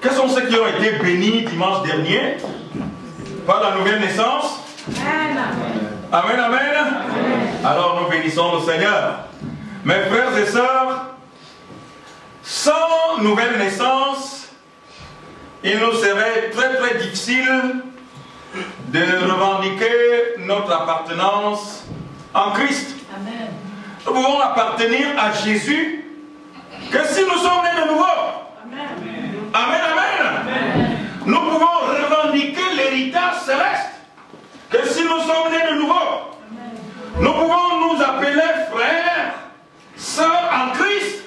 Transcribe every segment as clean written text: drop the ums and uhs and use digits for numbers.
Quels sont ceux qui ont été bénis dimanche dernier par la nouvelle naissance? Amen. Amen, amen. Amen. Alors nous bénissons le Seigneur. Mes frères et sœurs, sans nouvelle naissance, il nous serait très très difficile de revendiquer notre appartenance en Christ. Amen. Nous pouvons appartenir à Jésus que si nous sommes nés de nouveau. Amen. Amen, amen. Amen. Nous pouvons revendiquer l'héritage céleste que si nous sommes nés de nouveau. Amen. Nous pouvons nous appeler frères, sœurs en Christ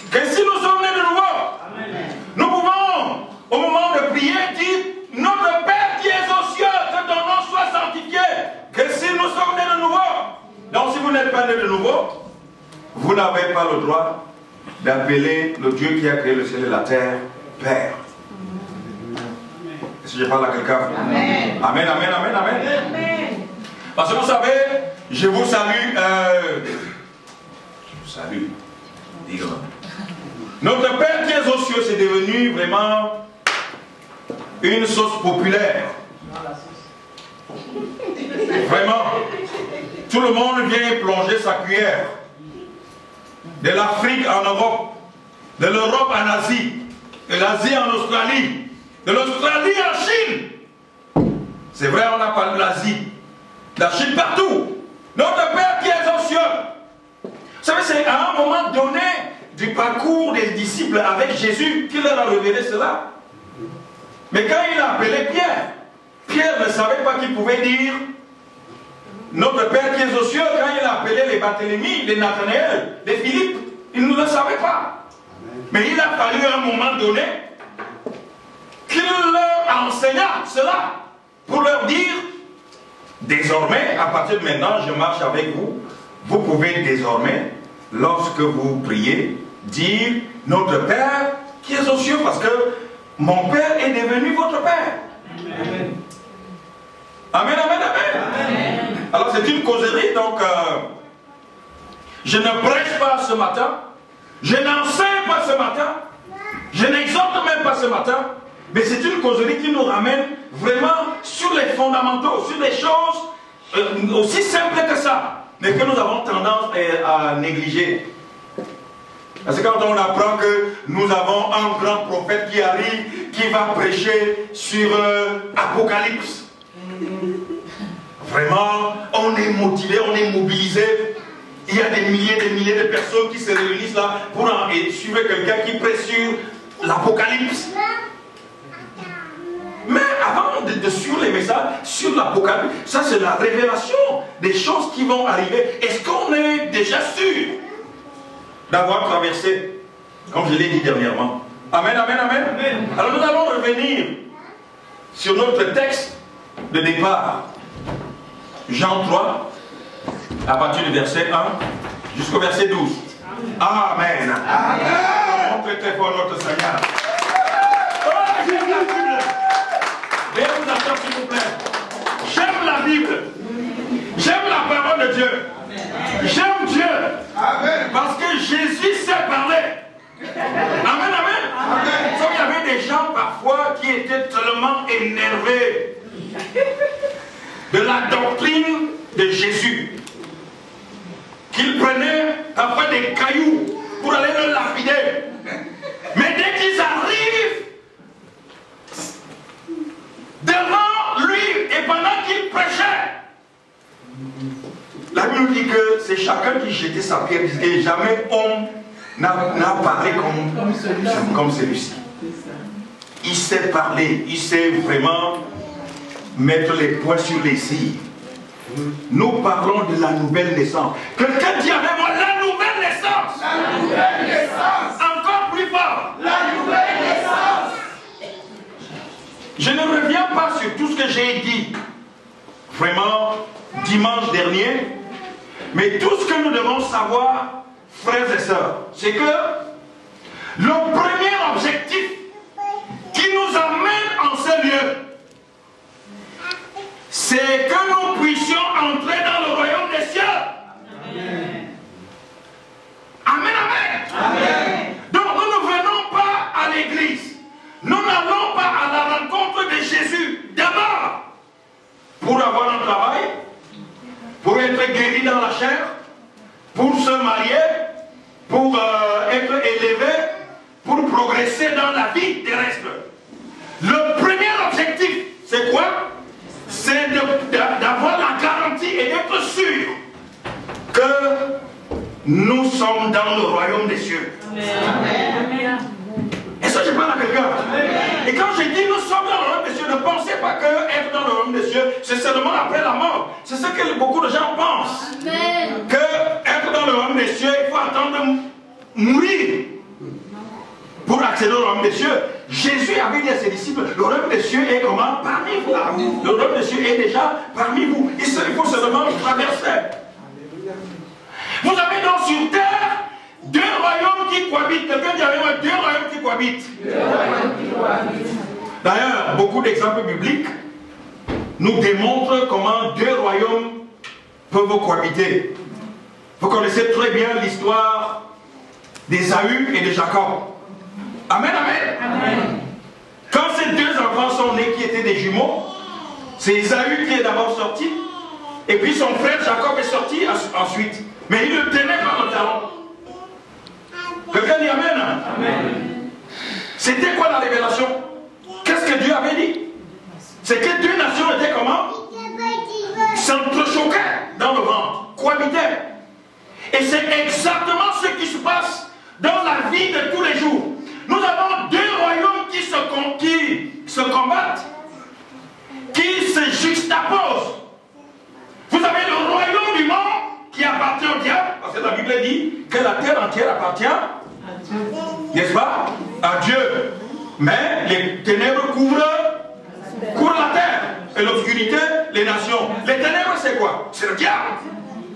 que si nous sommes nés de nouveau. Amen. Nous pouvons, au moment de prier, dire notre Père qui est aux cieux, que ton nom soit sanctifié, que si nous sommes nés de nouveau. Donc si vous n'êtes pas nés de nouveau, vous n'avez pas le droit d'appeler le Dieu qui a créé le ciel et la terre Père. Est-ce que je parle à quelqu'un? Amen. Amen, amen, amen, amen. Amen. Parce que vous savez, je vous salue. Je vous salue. Notre Père qui est aux cieux, c'est devenu vraiment une sauce populaire. Vraiment. Tout le monde vient plonger sa cuillère. De l'Afrique en Europe, de l'Europe en Asie, de l'Asie en Australie, de l'Australie en Chine. C'est vrai, on a parlé de l'Asie, la Chine partout. Notre Père qui est aux cieux. Vous savez, c'est à un moment donné du parcours des disciples avec Jésus qu'il leur a révélé cela. Mais quand il a appelé Pierre, Pierre ne savait pas qu'il pouvait dire notre Père qui est aux cieux. Quand il a appelé les Barthélemy, les Nathanaël, les Philippe, il ne le savait pas. Mais il a fallu à un moment donné qu'il leur enseigna cela pour leur dire désormais, à partir de maintenant, je marche avec vous. Vous pouvez désormais, lorsque vous priez, dire notre Père qui est aux cieux, parce que mon Père est devenu votre Père. Amen. Amen, amen, amen. Amen. Alors c'est une causerie, donc je ne prêche pas ce matin, je n'enseigne pas ce matin, je n'exhorte même pas ce matin, mais c'est une causerie qui nous ramène vraiment sur les fondamentaux, sur des choses aussi simples que ça, mais que nous avons tendance à négliger. Parce que quand on apprend que nous avons un grand prophète qui arrive, qui va prêcher sur Apocalypse, vraiment, on est motivé, on est mobilisé. Il y a des milliers de personnes qui se réunissent là pour suivre quelqu'un qui prêche sur l'Apocalypse. Mais avant de suivre les messages sur l'Apocalypse, ça c'est la révélation des choses qui vont arriver. Est-ce qu'on est déjà sûr d'avoir traversé, comme je l'ai dit dernièrement? Amen, amen, amen, amen. Alors nous allons revenir sur notre texte de départ. Jean 3, à partir du verset 1 jusqu'au verset 12. Amen. Amen. Montrez très fort notre Seigneur. Oh, j'aime la Bible. Veuillez vous asseoir s'il vous plaît. J'aime la Bible. J'aime la parole de Dieu. J'aime Dieu. Amen. Parce que Jésus sait parler. Amen, amen. Amen. Comme il y avait des gens parfois qui étaient tellement énervés de la doctrine de Jésus, qu'ils prenaient parfois des cailloux pour aller le lapider. Mais dès qu'ils arrivent devant lui et pendant qu'il prêchait, la Bible dit que c'est chacun qui jetait sa pierre, parce que jamais homme n'a parlé comme celui-ci. Il sait parler, il sait vraiment mettre les points sur les i. Nous parlons de la nouvelle naissance. Quelqu'un dit avec moi la nouvelle naissance. La nouvelle naissance. Encore plus fort. La nouvelle naissance. Je ne reviens pas sur tout ce que j'ai dit vraiment dimanche dernier, mais tout ce que nous devons savoir, frères et sœurs, c'est que le premier objectif qui nous amène en ce lieu, c'est que nous puissions entrer dans le royaume des cieux. Amen. Amen, amen. Amen. Donc nous ne venons pas à l'église. Nous périr dans la chair, pour se marier, pour être élevé, pour progresser dans la vie terrestre. Le premier objectif, c'est quoi? C'est d'avoir la garantie et d'être sûr que nous sommes dans le royaume des cieux. Amen. Est-ce que je parle à quelqu'un? Et quand je dis nous sommes dans le royaume des cieux, ne pensez pas que être dans le royaume des cieux, c'est seulement après la mort. C'est ce que beaucoup de gens pensent. Amen. Que être dans le royaume des cieux, il faut attendre de mourir pour accéder au royaume des cieux. Jésus avait dit à ses disciples, le royaume des cieux est comment? Parmi vous. Le royaume des cieux est déjà parmi vous. Il faut seulement traverser. Vous avez donc sur terre deux royaumes qui cohabitent. Quelqu'un dit avec moi, deux royaumes qui cohabitent. D'ailleurs, beaucoup d'exemples bibliques nous démontrent comment deux royaumes peuvent cohabiter. Vous connaissez très bien l'histoire d'Ésaü et de Jacob. Amen, amen. Amen. Quand ces deux enfants sont nés qui étaient des jumeaux, c'est Ésaü qui est d'abord sorti, et puis son frère Jacob est sorti ensuite. Mais il le tenait par le talon. Quelqu'un dit amen. Amen. C'était quoi la révélation? Qu'est-ce que Dieu avait dit? C'est que deux nations étaient comment? S'entrechoquaient dans le ventre, cohabitaient. Et c'est exactement ce qui se passe dans la vie de tous les jours. Nous avons deux royaumes qui se combattent, qui se juxtaposent. Vous avez le royaume du monde qui appartient au diable, parce que la Bible dit que la terre entière appartient à Dieu, n'est-ce pas? À Dieu. Mais les ténèbres couvrent la terre, et l'obscurité, les nations. Les ténèbres, c'est quoi? C'est le diable.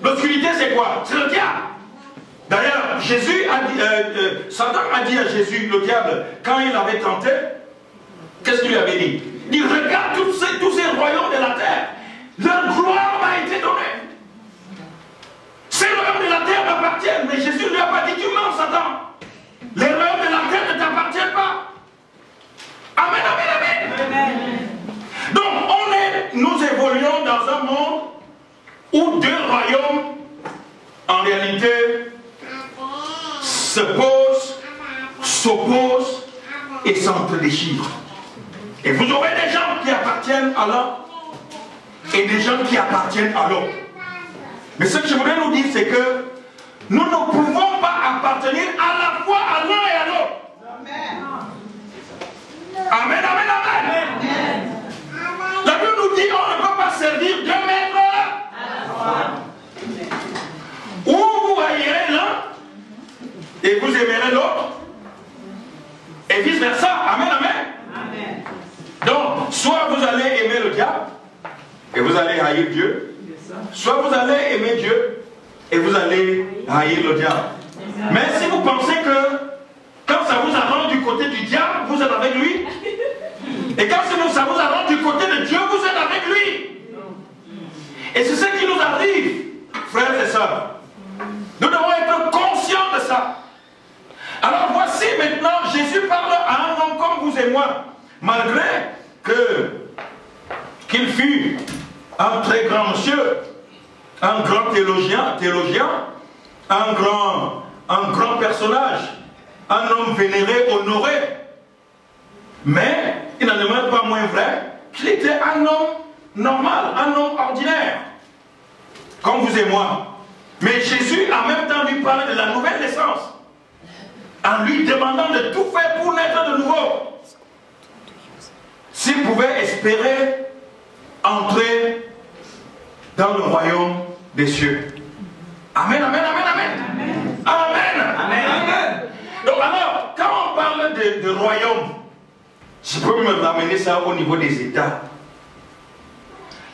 L'obscurité, c'est quoi? C'est le diable. D'ailleurs, Satan a dit à Jésus, le diable, quand il avait tenté, qu'est-ce qu'il lui avait dit? Il dit, regarde tous ces royaumes de la terre, leur gloire m'a été donnée. Ces royaumes de la terre m'appartiennent, mais Jésus ne lui a pas dit, tu mens, Satan. Les royaumes de la terre ne t'appartiennent pas. Amen, amen, amen. Amen. Donc, nous évoluons dans un monde où deux royaumes, en réalité, se posent, s'opposent et s'entre-déchirent. Et vous aurez des gens qui appartiennent à l'un et des gens qui appartiennent à l'autre. Mais ce que je voudrais nous dire, c'est que nous ne pouvons pas appartenir à la fois à l'un et à l'autre. Amen, amen, amen. Amen. La Bible nous dit on ne peut pas servir deux maîtres à la fois. Ou vous haïrez l'un et vous aimerez l'autre, et vice versa. Amen, amen. Amen. Donc, soit vous allez aimer le diable et vous allez haïr Dieu, soit vous allez aimer Dieu et vous allez haïr le diable. Mais si vous pensez que quand ça vous arrange du côté du diable, vous êtes avec lui, et quand ça vous arrange du côté de Dieu, vous êtes avec lui. Et c'est ce qui nous arrive, frères et sœurs. Nous devons être conscients de ça. Alors voici maintenant, Jésus parle à un homme comme vous et moi, malgré qu'il fut un très grand monsieur, un grand théologien, un grand personnage, un homme vénéré, honoré. Mais il n'en est même pas moins vrai qu'il était un homme normal, un homme ordinaire, comme vous et moi. Mais Jésus, en même temps, lui parlait de la nouvelle naissance, en lui demandant de tout faire pour naître de nouveau. S'il pouvait espérer entrer dans le royaume des cieux. Amen, amen, amen, amen. Amen. Amen. Amen. Amen. Donc alors, quand on parle de royaume, je peux me ramener ça au niveau des États.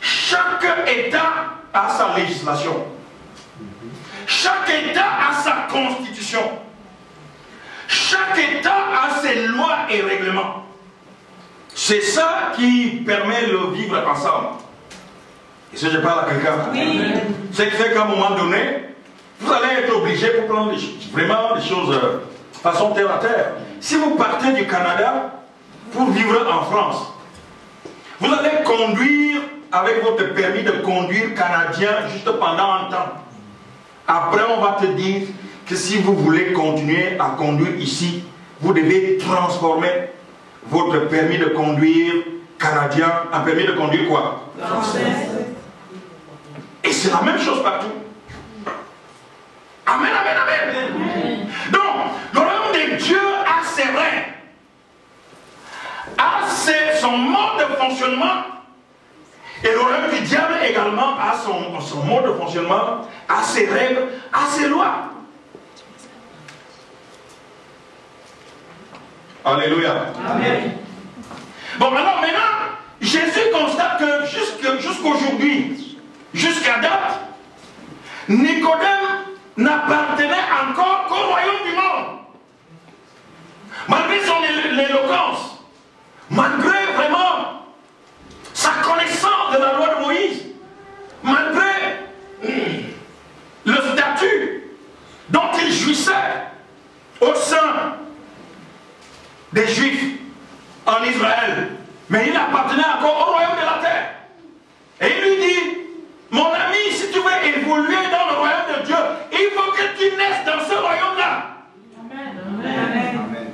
Chaque État a sa législation. Chaque État a sa constitution. Chaque État a ses lois et règlements. C'est ça qui permet le vivre ensemble. Et si je parle à quelqu'un, oui. C'est qui fait qu'à un moment donné, vous allez être obligé pour prendre vraiment des choses façon terre à terre. Si vous partez du Canada pour vivre en France, vous allez conduire avec votre permis de conduire canadien juste pendant un temps. Après, on va te dire que si vous voulez continuer à conduire ici, vous devez transformer votre permis de conduire canadien en permis de conduire quoi? Français. Et c'est la même chose partout. Amen, amen, amen. Donc, le royaume de Dieu a ses règles, a son mode de fonctionnement, et le royaume du diable également a son mode de fonctionnement, a ses règles, a ses lois. Alléluia. Amen. Bon, alors maintenant, Jésus constate que jusqu'aujourd'hui, jusqu'à date, Nicodème n'appartenait encore qu'au royaume du monde. Malgré son éloquence, malgré vraiment sa connaissance de la loi de Moïse, malgré le statut dont il jouissait au sein des Juifs en Israël, mais il appartenait encore au royaume de la terre. Et il lui dit, mon ami, si tu veux évoluer dans le royaume de Dieu, il faut que tu naisses dans ce royaume-là. Amen. Amen. Amen.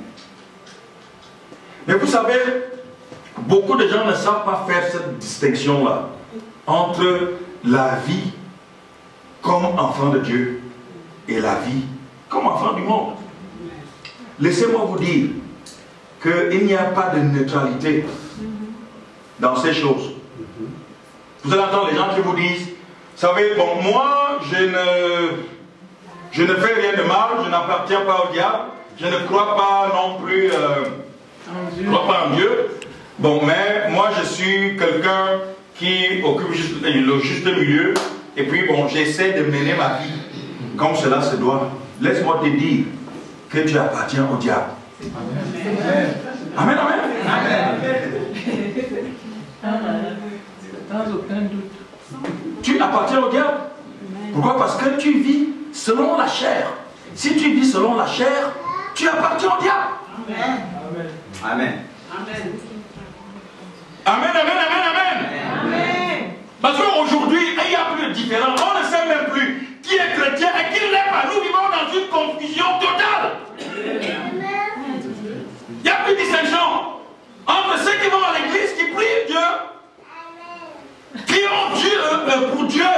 Mais vous savez, beaucoup de gens ne savent pas faire cette distinction-là entre la vie comme enfant de Dieu et la vie comme enfant du monde. Laissez-moi vous dire qu'il n'y a pas de neutralité dans ces choses. Vous allez entendre les gens qui vous disent, vous savez, bon, moi, je ne fais rien de mal, je n'appartiens pas au diable, je ne crois pas non plus, je ne crois pas en Dieu. Bon, mais moi, je suis quelqu'un qui occupe le juste milieu, et puis, bon, j'essaie de mener ma vie comme cela se doit. Laisse-moi te dire que tu appartiens au diable. Amen. Amen, amen. Amen. Sans aucun doute. Tu appartiens au diable. Pourquoi? Parce que tu vis selon la chair. Si tu vis selon la chair, tu appartiens au diable. Amen. Amen. Amen. Amen, amen, amen, amen. Amen. Parce qu'aujourd'hui, il n'y a plus de différence. On ne sait même plus qui est chrétien et qui ne l'est pas. Nous vivons dans une confusion totale. Il n'y a plus de distinction entre ceux qui vont à l'église, qui prient Dieu, qui ont Dieu pour Dieu,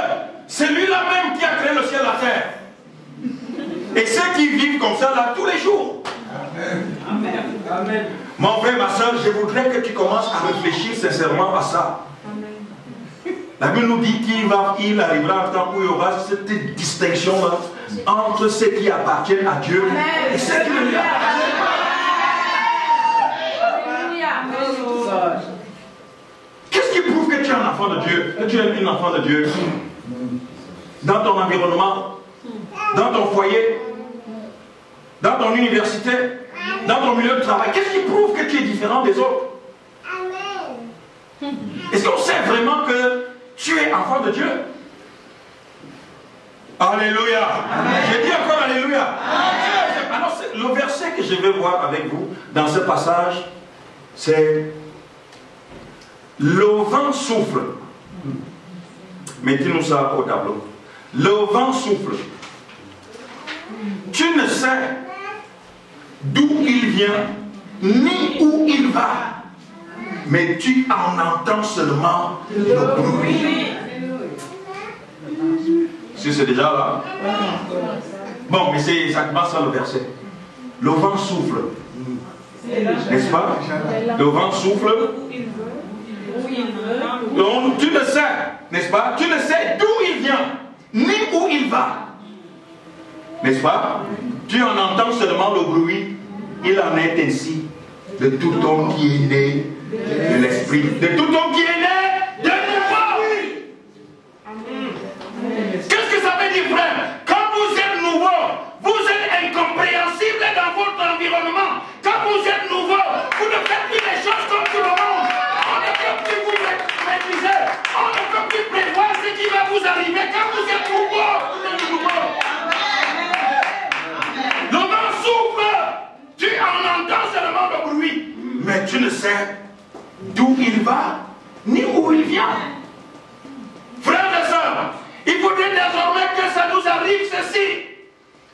c'est lui-là même qui a créé le ciel et la terre. Et ceux qui vivent comme ça là tous les jours. Amen. Amen. Mon frère, ma soeur, je voudrais que tu commences à réfléchir sincèrement à ça. Amen. La Bible nous dit qu'il arrivera un temps où il y aura cette distinction-là entre ceux qui appartiennent à Dieu et ceux qui ne lui appartiennent pas. Qu'est-ce qui prouve que tu es un enfant de Dieu, que tu es une enfant de Dieu? Dans ton environnement, dans ton foyer, dans ton université, dans ton milieu de travail. Qu'est-ce qui prouve que tu es différent des autres? Est-ce qu'on sait vraiment que tu es enfant de Dieu? Alléluia. J'ai dit encore Alléluia. Amen. Alors le verset que je vais voir avec vous dans ce passage, c'est: le vent souffle. Mettez-nous ça au tableau. Le vent souffle. Tu ne sais d'où il vient, ni où il va, mais tu en entends seulement le bruit. Si c'est déjà là. Bon, mais c'est exactement ça le verset. Le vent souffle. N'est-ce pas? Le vent souffle. Donc tu ne sais, n'est-ce pas? Tu ne sais d'où il vient, ni où il va. N'est-ce pas? Tu en entends seulement le bruit. Il en est ainsi de tout homme qui est né de l'esprit. De tout homme qui est né de nouveau. Qu'est-ce que ça veut dire, frère? Quand vous êtes nouveau, vous êtes incompréhensible dans votre environnement. Quand vous êtes nouveau, vous ne faites plus les choses comme tout le monde. On ne peut plus vous maîtriser. On ne peut plus prévoir ce qui va vous arriver. Quand vous êtes nouveau, vous êtes nouveau. Le vent souffle. Tu en entends seulement le bruit. Mais tu ne sais d'où il va, ni où il vient. voudrait désormais que ça nous arrive ceci.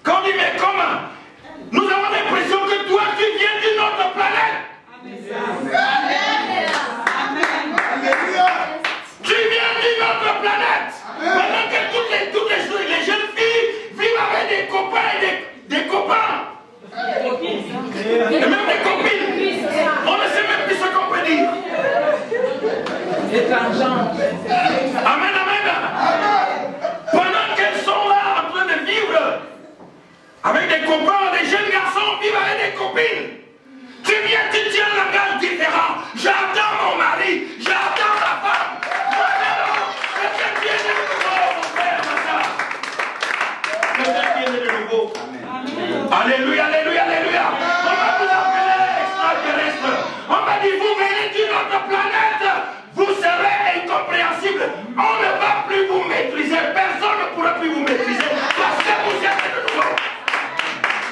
Quand on dit, mais comment? Nous avons l'impression que toi, tu viens d'une autre planète. Tu viens d'une autre planète. Pendant que toutes les jeunes filles vivent avec des copains et des copains. Et même des copines. On ne sait même plus ce qu'on peut dire. Amen, amen. Pendant qu'elles sont là en train de vivre avec des copains, des jeunes garçons vivent avec des copines. Tu viens, tu tiens un langage différent. J'attends mon mari, j'attends ma femme. Quelqu'un qui est de nouveau, mon frère, ma soeur. Quelqu'un qui est de nouveau. Alléluia, alléluia, alléluia. On va vous appeler extraterrestre. On va dire, vous venez d'une autre planète. Vous serez incompréhensible. On ne va plus vous maîtriser. Personne ne pourra plus vous maîtriser. Parce que vous êtes de nouveau.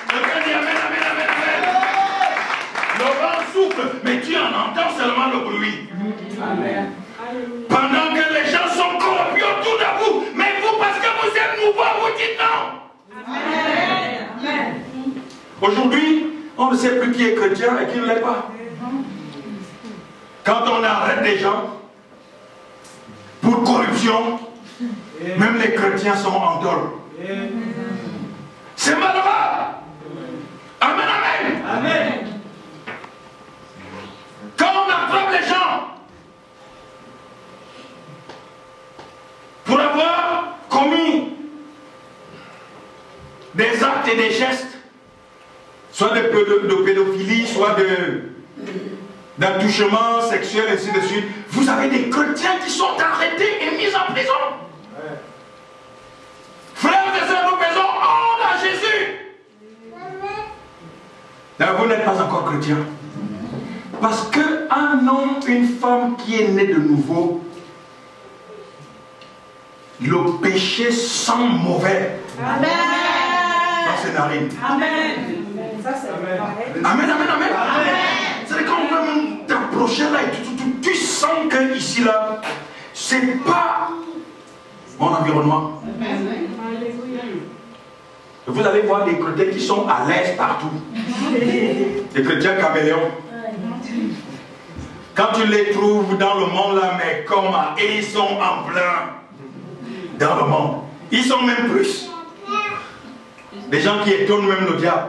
Quelqu'un dit amen, amen, amen, amen. Le vent souffle, mais tu en entends seulement le bruit. Amen. Pendant que les gens sont corrompus autour de vous, mais vous, parce que vous êtes nouveau, vous dites non. Amen. Amen. Aujourd'hui, on ne sait plus qui est chrétien et qui ne l'est pas. Quand on arrête des gens pour corruption, même les chrétiens sont en dol. C'est malheureux. Amen, amen. Amen. Quand on attrape les gens pour avoir commis des actes et des gestes, soit de pédophilie, soit d'attouchement sexuel, et ainsi de suite, vous avez des chrétiens qui sont arrêtés et mis en prison. Ouais. Frères et sœurs, nous faisons honte à Jésus. Là, vous n'êtes pas encore chrétien. Parce qu'un homme, une femme qui est né de nouveau, le péché sent mauvais. Amen. Dans ses narines. Amen. Ça, amen, amen, amen, amen. C'est quand on va t'approcher là et tu sens que ici là, c'est pas mon environnement. Amen. Vous allez voir des chrétiens qui sont à l'aise partout. Des chrétiens caméléons. Quand tu les trouves dans le monde là, mais comment? Et ils sont en plein dans le monde. Ils sont même plus. Des gens qui étonnent même le diable.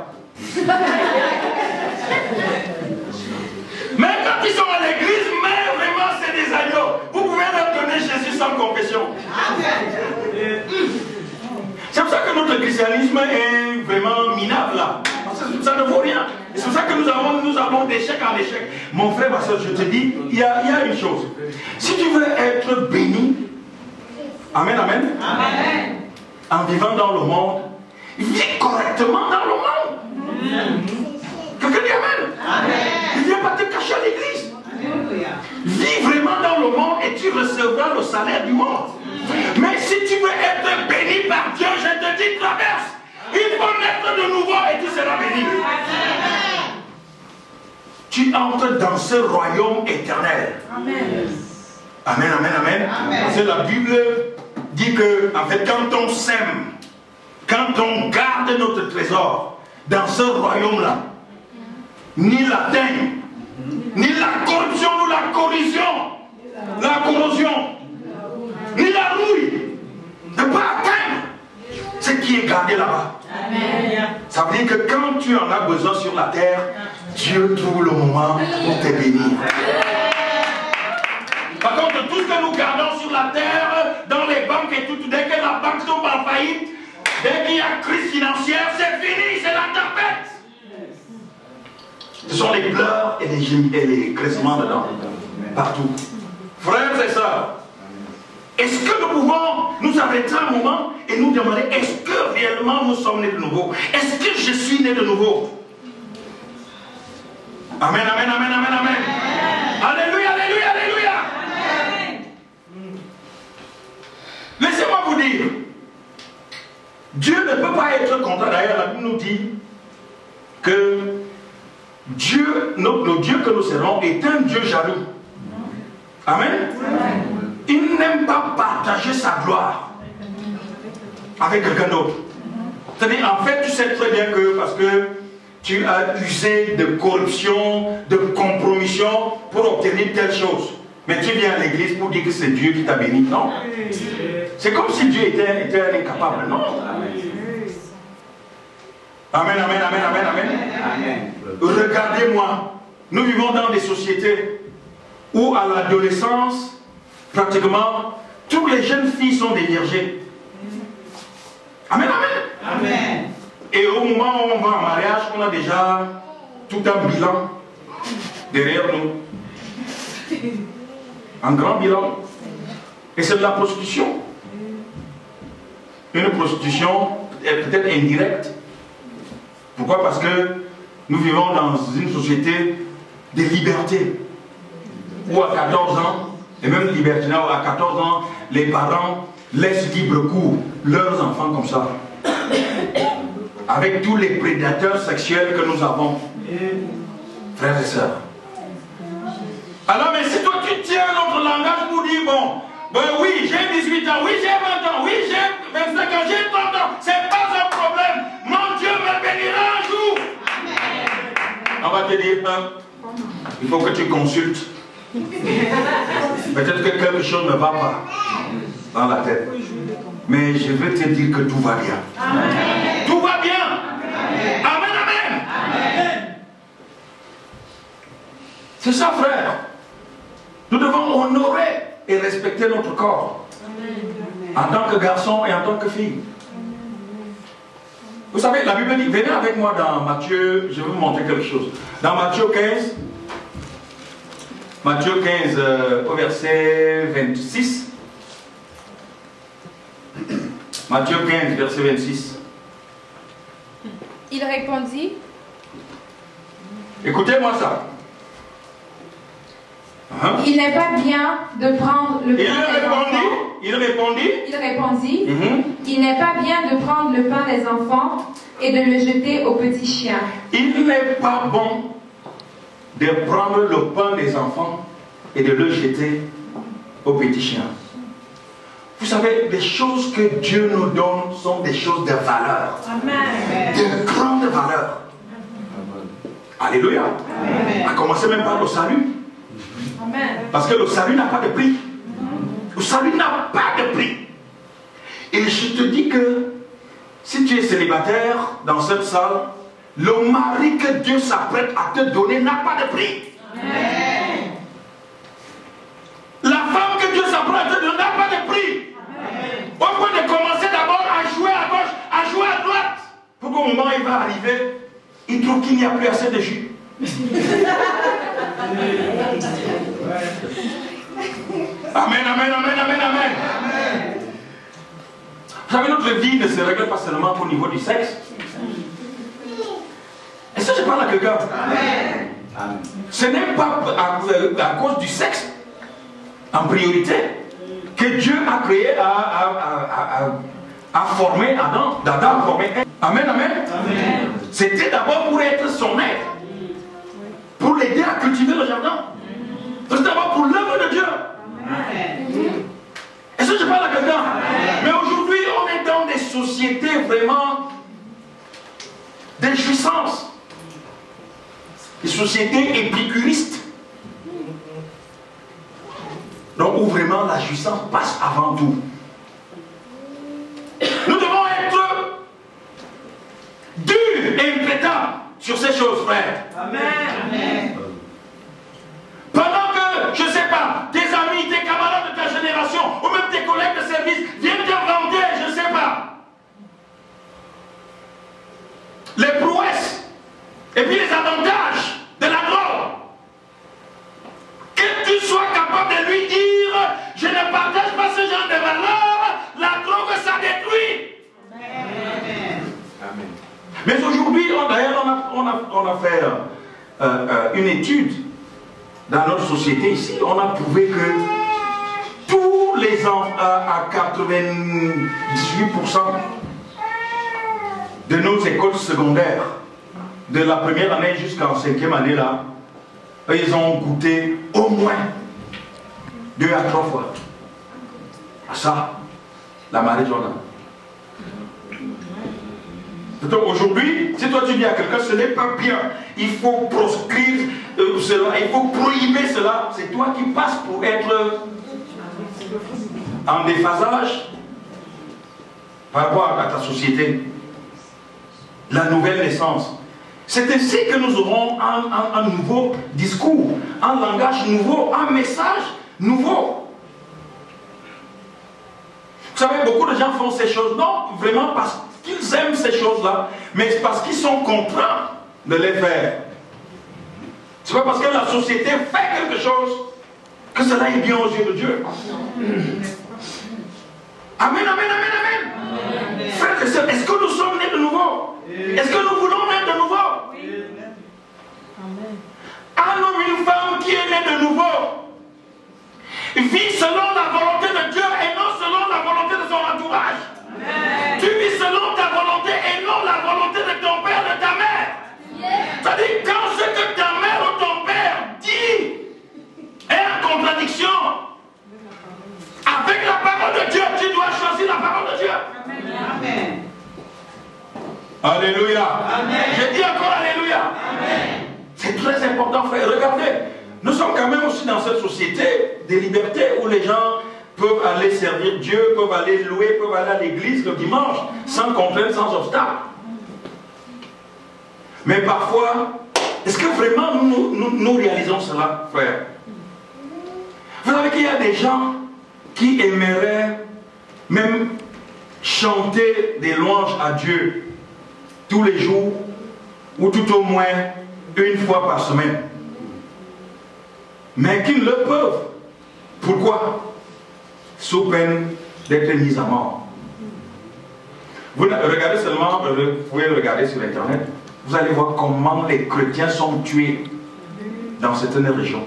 Même quand ils sont à l'église, mais vraiment c'est des agneaux. Vous pouvez leur donner Jésus sans confession. C'est pour ça que notre christianisme est vraiment minable là. Parce que ça ne vaut rien. C'est pour ça que nous avons d'échec en échec. Mon frère, ma soeur, je te dis, il y a une chose. Si tu veux être béni, amen, amen, amen, en vivant dans le monde, vis correctement dans le monde. Quelqu'un dit amen. Amen. Ne viens pas te cacher à l'église. Vis vraiment dans le monde et tu recevras le salaire du monde. Mais si tu veux être béni par Dieu, je te dis traverse. Il faut naître de nouveau et tu seras béni. Tu entres dans ce royaume éternel. Amen. Amen, amen, amen. Parce que la Bible dit que, en fait, quand on sème, quand on garde notre trésor dans ce royaume-là, ni la teigne, ni la corruption, ni la corrosion, ni la rouille ne peut atteindre ce qui est gardé là-bas. Ça veut dire que quand tu en as besoin sur la terre, Dieu trouve le moment pour te bénir. Par contre, tout ce que nous gardons sur la terre, dans les banques et tout, dès que la banque tombe en faillite, dès qu'il y a crise financière, c'est fini, c'est la tempête. Ce sont les pleurs et les crissements dedans, partout. Frères et sœurs, est-ce que nous pouvons nous arrêter un moment et nous demander, est-ce que réellement nous sommes nés de nouveau? Est-ce que je suis né de nouveau? Amen, amen, amen, amen, amen. Alléluia, alléluia, alléluia. Laissez-moi vous dire, Dieu ne peut pas être content. D'ailleurs, la Bible nous dit que Dieu, le Dieu que nous servons, est un Dieu jaloux. Amen. Il n'aime pas partager sa gloire. avec quelqu'un d'autre. C'est-à-dire, en fait, tu sais très bien que parce que tu as usé de corruption, de compromission pour obtenir telle chose. Mais tu viens à l'église pour dire que c'est Dieu qui t'a béni. Non. C'est comme si Dieu était un incapable. Non. Amen, amen, amen, amen, amen. Regardez-moi. Nous vivons dans des sociétés où à l'adolescence, pratiquement, toutes les jeunes filles sont des vierges. Amen, amen. Amen. Et au moment où on va en mariage, on a déjà tout un bilan derrière nous. Un grand bilan. Et c'est de la prostitution. Une prostitution peut-être indirecte. Pourquoi? Parce que nous vivons dans une société de liberté. Où à 14 ans, et même libertinat, où à 14 ans, les parents laissent libre cours leurs enfants comme ça. Avec tous les prédateurs sexuels que nous avons. Frères et sœurs. Alors, mais si toi tu tiens notre langage pour dire, bon, ben oui, j'ai 18 ans, oui, j'ai 20 ans, oui, j'ai 25 ans, j'ai 30 ans, c'est pas un problème. Mon Dieu me bénira un jour. Amen. On va te dire, il faut que tu consultes. Peut-être que quelque chose ne va pas dans la tête. Mais je vais te dire que tout va bien. Amen. Tout va bien. Amen, amen. Amen. C'est ça, frère. Nous devons honorer et respecter notre corps. Amen. En tant que garçon et en tant que fille. Vous savez, la Bible dit, venez avec moi dans Matthieu, je vais vous montrer quelque chose. Dans Matthieu 15, au verset 26. Matthieu 15, verset 26. Il répondit. Écoutez-moi ça. Hein? Il n'est pas bien de prendre le pain des enfants. Il répondit. Il n'est pas bien de prendre le pain des enfants et de le jeter aux petits chiens. Il n'est pas bon de prendre le pain des enfants et de le jeter aux petits chiens. Vous savez, les choses que Dieu nous donne sont des choses de valeur. Amen. De grande valeur. Alléluia. Amen. À commencer même par le salut. Amen. Parce que le salut n'a pas de prix. Le salut n'a pas de prix. Et je te dis que si tu es célibataire dans cette salle, le mari que Dieu s'apprête à te donner n'a pas de prix. Amen. La femme que Dieu s'apprête à te donner n'a pas de prix. Amen. Au point de commencer d'abord à jouer à gauche, à jouer à droite. Pour qu'au moment où il va arriver, il trouve qu'il n'y a plus assez de jus. Amen, amen, amen, amen, amen. Vous savez, notre vie ne se règle pas seulement au niveau du sexe. Est-ce que je parle à quelqu'un? Amen. Ce n'est pas à cause du sexe, en priorité, que Dieu a créé, a formé Adam, d'Adam a formé. Amen, amen. Amen. C'était d'abord pour être son aide, pour l'aider à cultiver le jardin. C'est d'abord pour l'œuvre de Dieu. Amen. Est-ce que je parle à quelqu'un? Mais aujourd'hui, on est dans des sociétés vraiment d'injouissance. Des sociétés épicuristes. Donc où vraiment la jouissance passe avant tout. Nous devons être durs et impétables sur ces choses, frères. Amen. Amen. Pendant que, je ne sais pas, tes amis, tes camarades de ta génération, ou même tes collègues de service viennent te vanter, je ne sais pas, les prouesses et puis les avantages de la drogue, que tu sois capable de lui dire, je ne partage pas ce genre de valeurs, la drogue ça détruit. Amen. Amen. Mais aujourd'hui, d'ailleurs, on a fait une étude dans notre société ici. On a prouvé que tous les enfants, à 98% de nos écoles secondaires, de la première année jusqu'en 5e année là, ils ont goûté au moins 2 à 3 fois à ça, la marijuana. Donc aujourd'hui, si toi tu dis à quelqu'un, ce n'est pas bien, il faut proscrire cela, il faut prohiber cela, c'est toi qui passes pour être en déphasage par rapport à ta société. La nouvelle naissance. C'est ainsi que nous aurons un nouveau discours, un langage nouveau, un message nouveau. Vous savez, beaucoup de gens font ces choses, non vraiment parce qu'ils aiment ces choses-là, mais parce qu'ils sont contraints de les faire. C'est pas parce que la société fait quelque chose que cela est bien aux yeux de Dieu. Amen, amen, amen, amen. Frères et sœurs, est-ce que nous sommes nés de nouveau? Est-ce que nous voulons naître de nouveau? Oui. Un homme, une femme qui est né de nouveau vit selon la volonté de Dieu et non selon la volonté de son entourage. Amen. Tu vis selon ta volonté et non la volonté de ton père, de ta mère. C'est-à-dire quand ce que ta mère ou ton père dit est en contradiction avec la parole de Dieu, tu dois choisir la parole de Dieu. Amen. Alléluia. Amen. Je dis encore Alléluia. Amen. C'est très important, frère. Regardez, nous sommes quand même aussi dans cette société des libertés où les gens peuvent aller servir Dieu, peuvent aller louer, peuvent aller à l'église le dimanche, sans contrainte, sans obstacle. Mais parfois, est-ce que vraiment nous réalisons cela, frère? Vous savez qu'il y a des gens qui aimeraient même chanter des louanges à Dieu tous les jours, ou tout au moins une fois par semaine, mais qui ne le peuvent. Pourquoi? Sous peine d'être mis à mort. Vous regardez seulement, vous pouvez regarder sur Internet, vous allez voir comment les chrétiens sont tués dans certaines régions.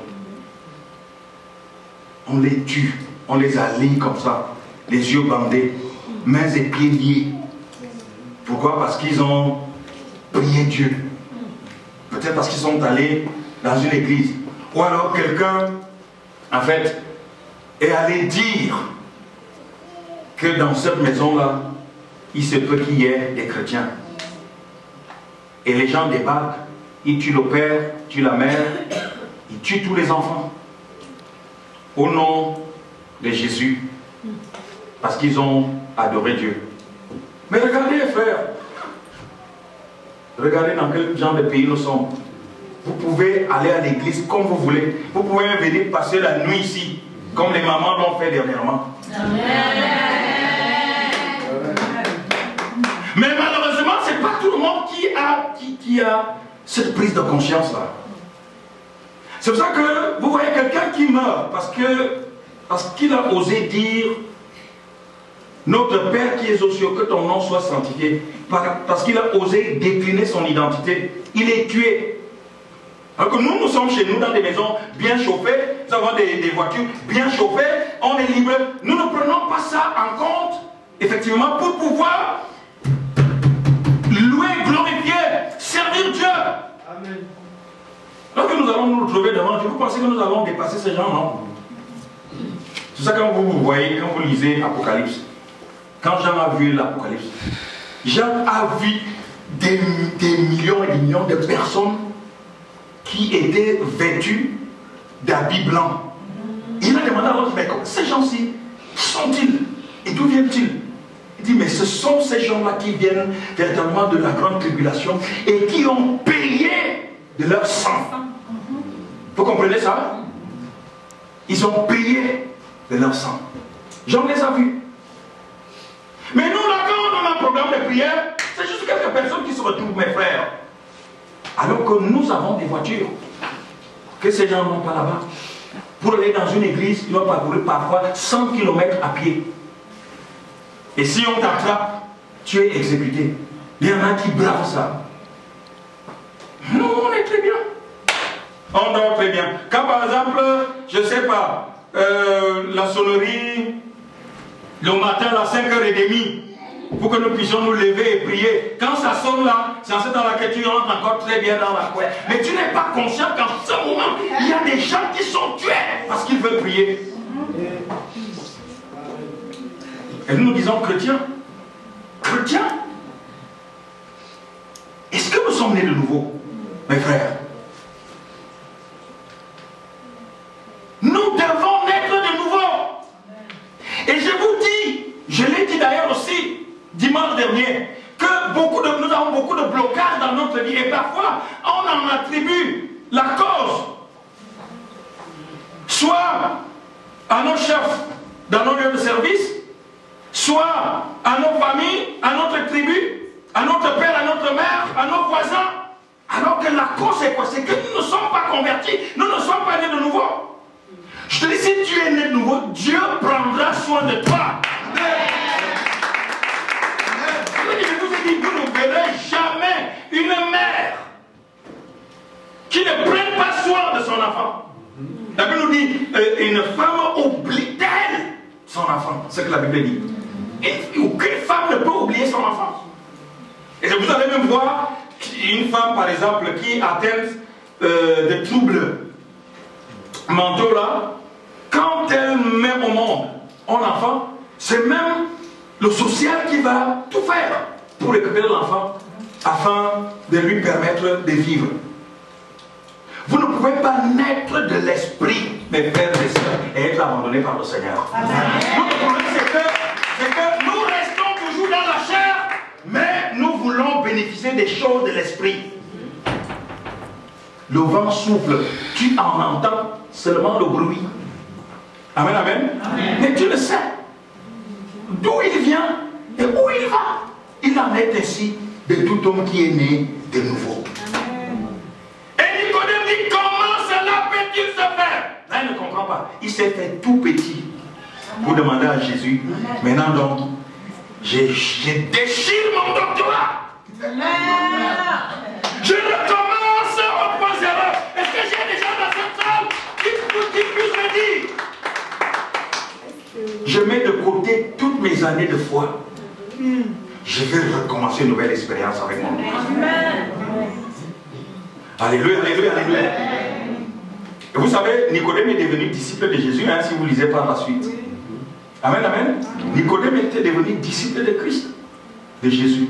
On les tue, on les aligne comme ça, les yeux bandés, mains et pieds liés. Pourquoi? Parce qu'ils ont prié Dieu. Peut-être parce qu'ils sont allés dans une église. Ou alors quelqu'un, en fait, est allé dire que dans cette maison-là, il se peut qu'il y ait des chrétiens. Et les gens débarquent, ils tuent le père, tuent la mère, ils tuent tous les enfants. Au nom de Jésus. Parce qu'ils ont adoré Dieu. Mais regardez, frères, regardez dans quel genre de pays nous sommes. Vous pouvez aller à l'église comme vous voulez. Vous pouvez même venir passer la nuit ici, comme les mamans l'ont fait dernièrement. Amen. Mais malheureusement, ce n'est pas tout le monde qui a cette prise de conscience-là. C'est pour ça que vous voyez quelqu'un qui meurt parce qu'il a osé dire: notre Père qui es aux cieux, que ton nom soit sanctifié. Parce qu'il a osé décliner son identité. Il est tué. Alors que nous sommes chez nous dans des maisons bien chauffées, nous avons des voitures bien chauffées, on est libre. Nous ne prenons pas ça en compte, effectivement, pour pouvoir louer, glorifier, servir Dieu. Amen. Lorsque nous allons nous retrouver devant Dieu, vous pensez que nous allons dépasser ces gens, non? C'est ça quand vous voyez, quand vous lisez Apocalypse. Quand Jean a vu l'Apocalypse, Jean a vu des millions et des millions de personnes qui étaient vêtues d'habits blancs. Il a demandé à l'autre: mais ces gens-ci, qui sont-ils? Et d'où viennent-ils? Il dit: mais ce sont ces gens-là qui viennent véritablement de la grande tribulation et qui ont payé de leur sang. Vous comprenez ça? Ils ont payé de leur sang. Jean les a vus. Mais nous, là, quand on a un programme de prière, c'est juste quelques personnes qui se retrouvent, mes frères. Alors que nous avons des voitures que ces gens n'ont pas là-bas. Pour aller dans une église, ils doivent parcourir parfois 100 km à pied. Et si on t'attrape, tu es exécuté. Il y en a qui bravent ça. Nous, on est très bien. On dort très bien. Quand par exemple, je ne sais pas, la sonnerie, le matin à 5h30, pour que nous puissions nous lever et prier. Quand ça sonne là, c'est en ce temps là que tu rentres encore très bien dans la couette. Mais tu n'es pas conscient qu'en ce moment, il y a des gens qui sont tués parce qu'ils veulent prier. Et nous nous disons chrétiens. chrétiens. Est-ce que nous sommes nés de nouveau, mes frères? Nous devons naître de nouveau. Et je vous dis, je l'ai dit d'ailleurs aussi dimanche dernier, que nous avons beaucoup de blocages dans notre vie. Et parfois, on en attribue la cause soit à nos chefs dans nos lieux de service, soit à nos familles, à notre tribu, à notre père, à notre mère, à nos voisins. Alors que la cause c'est quoi? C'est que nous ne sommes pas convertis, nous ne sommes pas nés de nouveau. Je te dis, si tu es né de nouveau, Dieu prendra soin de toi. Je vous ai dit, vous ne verrez jamais une mère qui ne prenne pas soin de son enfant. La Bible nous dit, une femme oublie d'elle son enfant. C'est ce que la Bible dit. Et aucune femme ne peut oublier son enfant. Et vous allez même voir une femme, par exemple, qui est atteinte de troubles mentaux là, quand elle met au monde un enfant, c'est même le social qui va tout faire pour récupérer l'enfant afin de lui permettre de vivre. Vous ne pouvez pas naître de l'esprit, mes frères et sœurs, et être abandonné par le Seigneur. Notre problème, c'est que nous restons toujours dans la chair, mais nous voulons bénéficier des choses de l'esprit. Le vent souffle, tu en entends seulement le bruit. Amen, amen. Amen. Mais tu le sais. D'où il vient et où il va. Il en est ainsi de tout homme qui est né de nouveau. Amen. Et Nicodème dit, comment cela peut-il se faire? Là, il ne comprend pas. Il s'est fait tout petit pour demander à Jésus. Amen. Maintenant donc, je déchire mon doctorat. Amen. Je recommence au point zéro. Est-ce que j'ai des gens dans cette salle qui puissent me dire? Je mets de côté toutes mes années de foi. Je vais recommencer une nouvelle expérience avec mon Dieu. Alléluia, alléluia, alléluia. Et vous savez, Nicodème est devenu disciple de Jésus, hein, si vous lisez par la suite. Amen, amen. Nicodème était devenu disciple de Christ, de Jésus.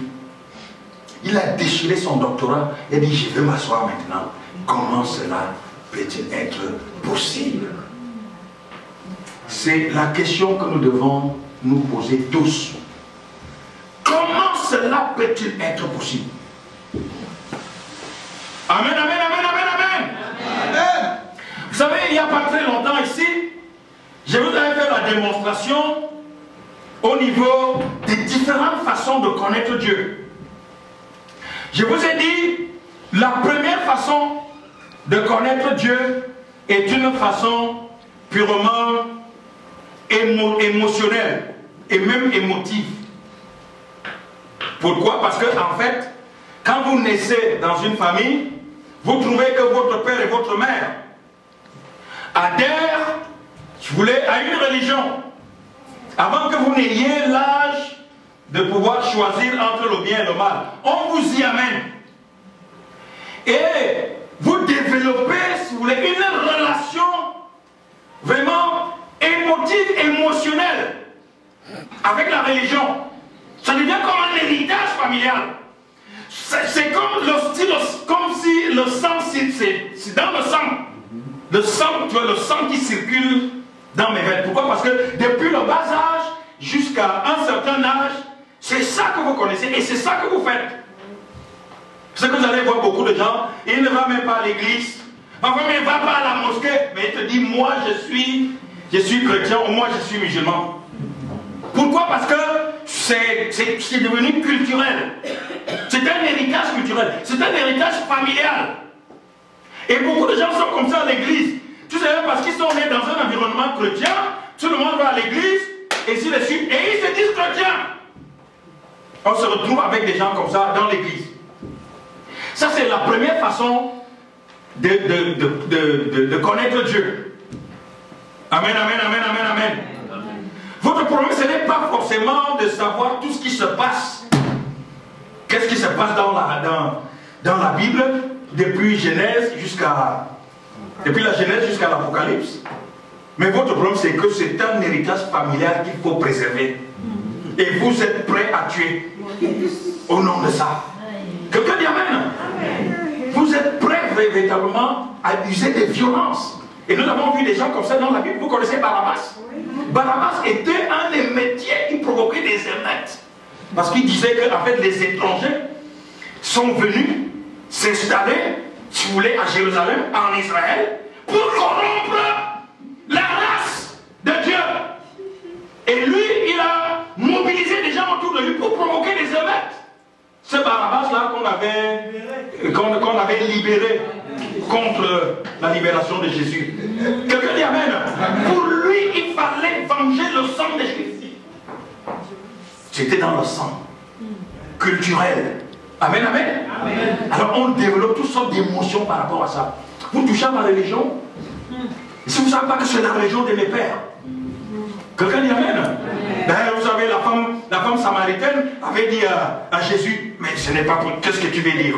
Il a déchiré son doctorat et a dit, je vais m'asseoir maintenant. Comment cela peut-il être possible? C'est la question que nous devons nous poser tous. Comment cela peut-il être possible? Amen, amen, amen, amen, amen. Amen. Vous savez, il n'y a pas très longtemps ici, je vous avais fait la démonstration au niveau des différentes façons de connaître Dieu. Je vous ai dit, la première façon de connaître Dieu est une façon purement émotionnelle et même émotive. Pourquoi? Parce que en fait, quand vous naissez dans une famille, vous trouvez que votre père et votre mère adhèrent, si vous voulez, à une religion. Avant que vous n'ayez l'âge de pouvoir choisir entre le bien et le mal, on vous y amène. Et vous développez, si vous voulez, une relation vraiment émotive, émotionnelle avec la religion. Ça devient comme un héritage familial. C'est comme si le sang, c'est dans le sang. Le sang, tu vois, le sang qui circule dans mes veines. Pourquoi? Parce que depuis le bas âge jusqu'à un certain âge, c'est ça que vous connaissez et c'est ça que vous faites. C'est que vous allez voir beaucoup de gens, il ne va même pas à l'église. Parfois, il ne va pas à la mosquée, mais il te dit, moi je suis chrétien ou moi je suis musulman. Pourquoi? Parce que c'est devenu culturel. C'est un héritage culturel. C'est un héritage familial. Et beaucoup de gens sont comme ça à l'église. Tout simplement parce qu'ils sont nés dans un environnement chrétien. Tout le monde va à l'église, et ainsi de suite. Et ils se disent chrétiens. On se retrouve avec des gens comme ça dans l'église. Ça, c'est la première façon de connaître Dieu. Amen, amen, amen, amen, amen. Votre problème, ce n'est pas forcément de savoir tout ce qui se passe. Qu'est-ce qui se passe dans la Bible, depuis la Genèse jusqu'à l'Apocalypse. Mais votre problème, c'est que c'est un héritage familial qu'il faut préserver. Et vous êtes prêts à tuer au nom de ça. Quelqu'un dit Amen. Vous êtes prêts véritablement à user des violences. Et nous avons vu des gens comme ça dans la Bible. Vous connaissez Barabbas? Barabbas était un des métiers qui provoquait des émeutes. Parce qu'il disait qu'en fait les étrangers sont venus s'installer, si vous voulez, à Jérusalem, en Israël, pour corrompre la race de Dieu. Et lui, il a mobilisé des gens autour de lui pour provoquer des émeutes. Ce Barabbas-là qu'on avait libéré contre la libération de Jésus. Quelqu'un dit Amen. Pour lui, il fallait venger le sang de Jésus. C'était dans le sang culturel. Amen, amen. Amen. Alors on développe toutes sortes d'émotions par rapport à ça. Vous touchez à ma religion? Si vous ne savez pas que c'est la religion de mes pères. Quelqu'un dit Amen. D'ailleurs, vous savez, la femme samaritaine avait dit à Jésus, mais ce n'est pas pour... Qu'est-ce que tu veux dire?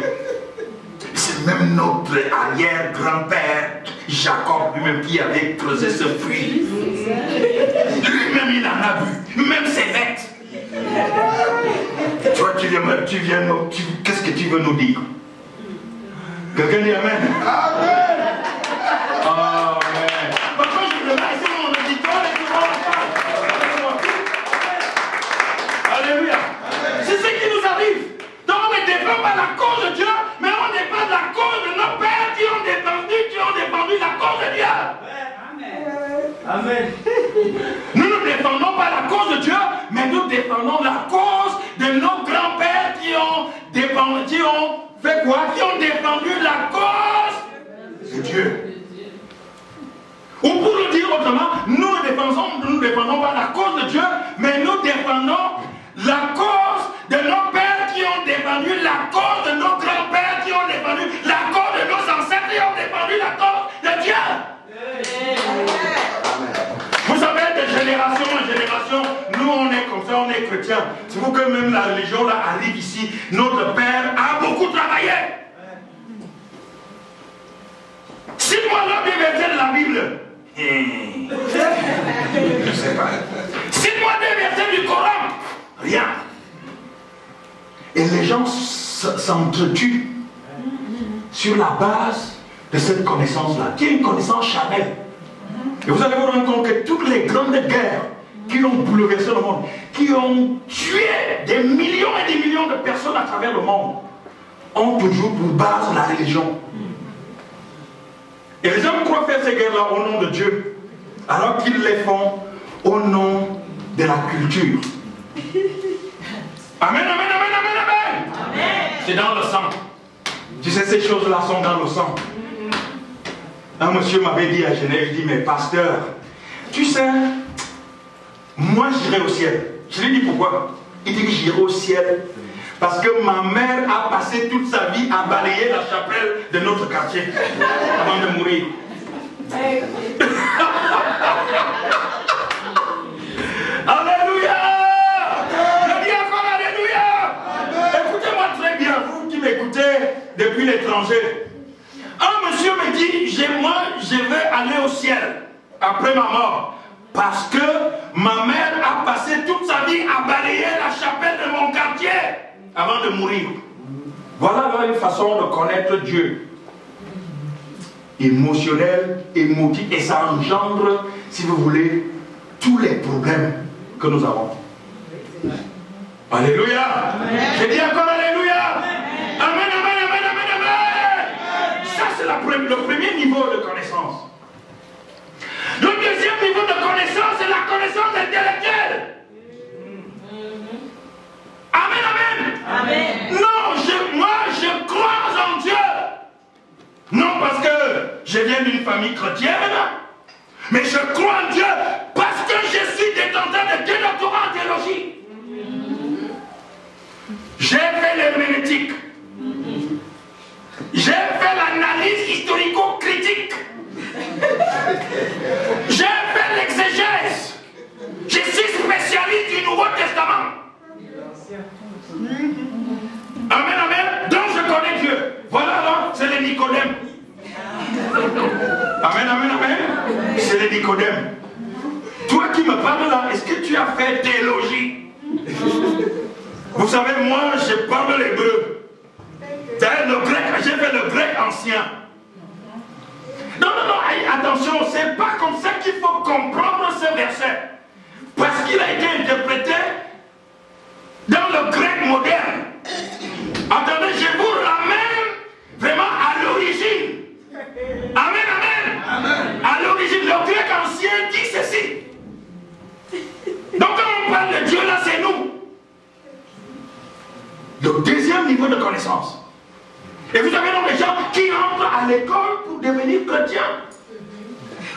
C'est même notre arrière-grand-père, Jacob, lui-même, qui avait creusé ce puits. Lui-même, il en a bu. Même ses bêtes. Toi, tu viens nous... Qu'est-ce que tu veux nous dire? Quelqu'un dit Amen. Amen. Amen. Pourquoi je veux laisser mon auditoire et tout le monde parle? Alléluia. C'est ce qui nous arrive. Donc on ne défend pas la cause de Dieu, mais on défend la cause de nos pères qui ont défendu la cause de Dieu. Amen. Nous ne défendons pas la cause de Dieu, mais nous défendons la cause de nos grands-pères qui ont fait quoi? Qui ont défendu la cause de Dieu. Ou pour le dire autrement, nous ne défendons pas la cause de Dieu, mais nous défendons la cause de nos pères qui ont défendu la cause de nos grands-pères qui ont défendu la cause de nos ancêtres qui ont défendu la cause de Dieu. Vous savez, de génération en génération, nous on est comme ça, on est chrétiens. C'est pour que même la religion là arrive ici. Notre père a beaucoup travaillé. Cite-moi l'un des versets de la Bible. Je ne sais pas. Cite-moi des versets du Coran. Rien. Et les gens s'entretuent sur la base de cette connaissance-là, qui est une connaissance charnelle. Et vous allez vous rendre compte que toutes les grandes guerres qui ont bouleversé le monde, qui ont tué des millions et des millions de personnes à travers le monde, ont toujours pour base la religion. Et les gens croient faire ces guerres-là au nom de Dieu, alors qu'ils les font au nom de la culture. Amen, amen, amen, amen, amen. Amen. C'est dans le sang. Tu sais, ces choses-là sont dans le sang. Un monsieur m'avait dit à Genève, il dit, mais pasteur, tu sais, moi j'irai au ciel. Je lui ai dit pourquoi? Il dit que j'irai au ciel parce que ma mère a passé toute sa vie à balayer la chapelle de notre quartier avant de mourir. Alléluia! Je dis encore Alléluia! Écoutez-moi très bien, vous qui m'écoutez depuis l'étranger. Un monsieur me dit, moi je vais aller au ciel après ma mort. Parce que ma mère a passé toute sa vie à balayer la chapelle de mon quartier avant de mourir. Voilà là une façon de connaître Dieu. Émotionnel, émotif, et ça engendre, si vous voulez, tous les problèmes que nous avons. Alléluia. Je dis encore Alléluia. Amen, amen, amen, amen, amen. Ça c'est le premier niveau de connaissance. Le deuxième niveau de connaissance, c'est la connaissance intellectuelle. Amen, amen. Amen. Non, moi je crois en Dieu. Non parce que je viens d'une famille chrétienne, mais je crois en Dieu parce que je suis détenteur de 2 doctorats en théologie. J'ai fait l'herméneutique. J'ai fait l'analyse historico-critique. J'ai fait l'exégèse. Je suis spécialiste du Nouveau Testament. Amen, amen. Donc je connais Dieu. Voilà là, c'est les Nicodèmes. Amen, amen, amen. C'est les Nicodèmes. Toi qui me parles là, est-ce que tu as fait théologie? Vous savez, moi, je parle l'hébreu. D'ailleurs, le grec, j'ai fait le grec ancien. Non, attention, c'est pas comme ça qu'il faut comprendre ce verset. Parce qu'il a été interprété dans le grec moderne. Attendez, je vous ramène vraiment à l'origine. Amen, amen. Amen. À l'origine, le grec ancien dit ceci. Donc quand on parle de Dieu, là, c'est nous. Le deuxième niveau de connaissance. Et vous avez donc des gens qui entrent à l'école pour devenir chrétiens.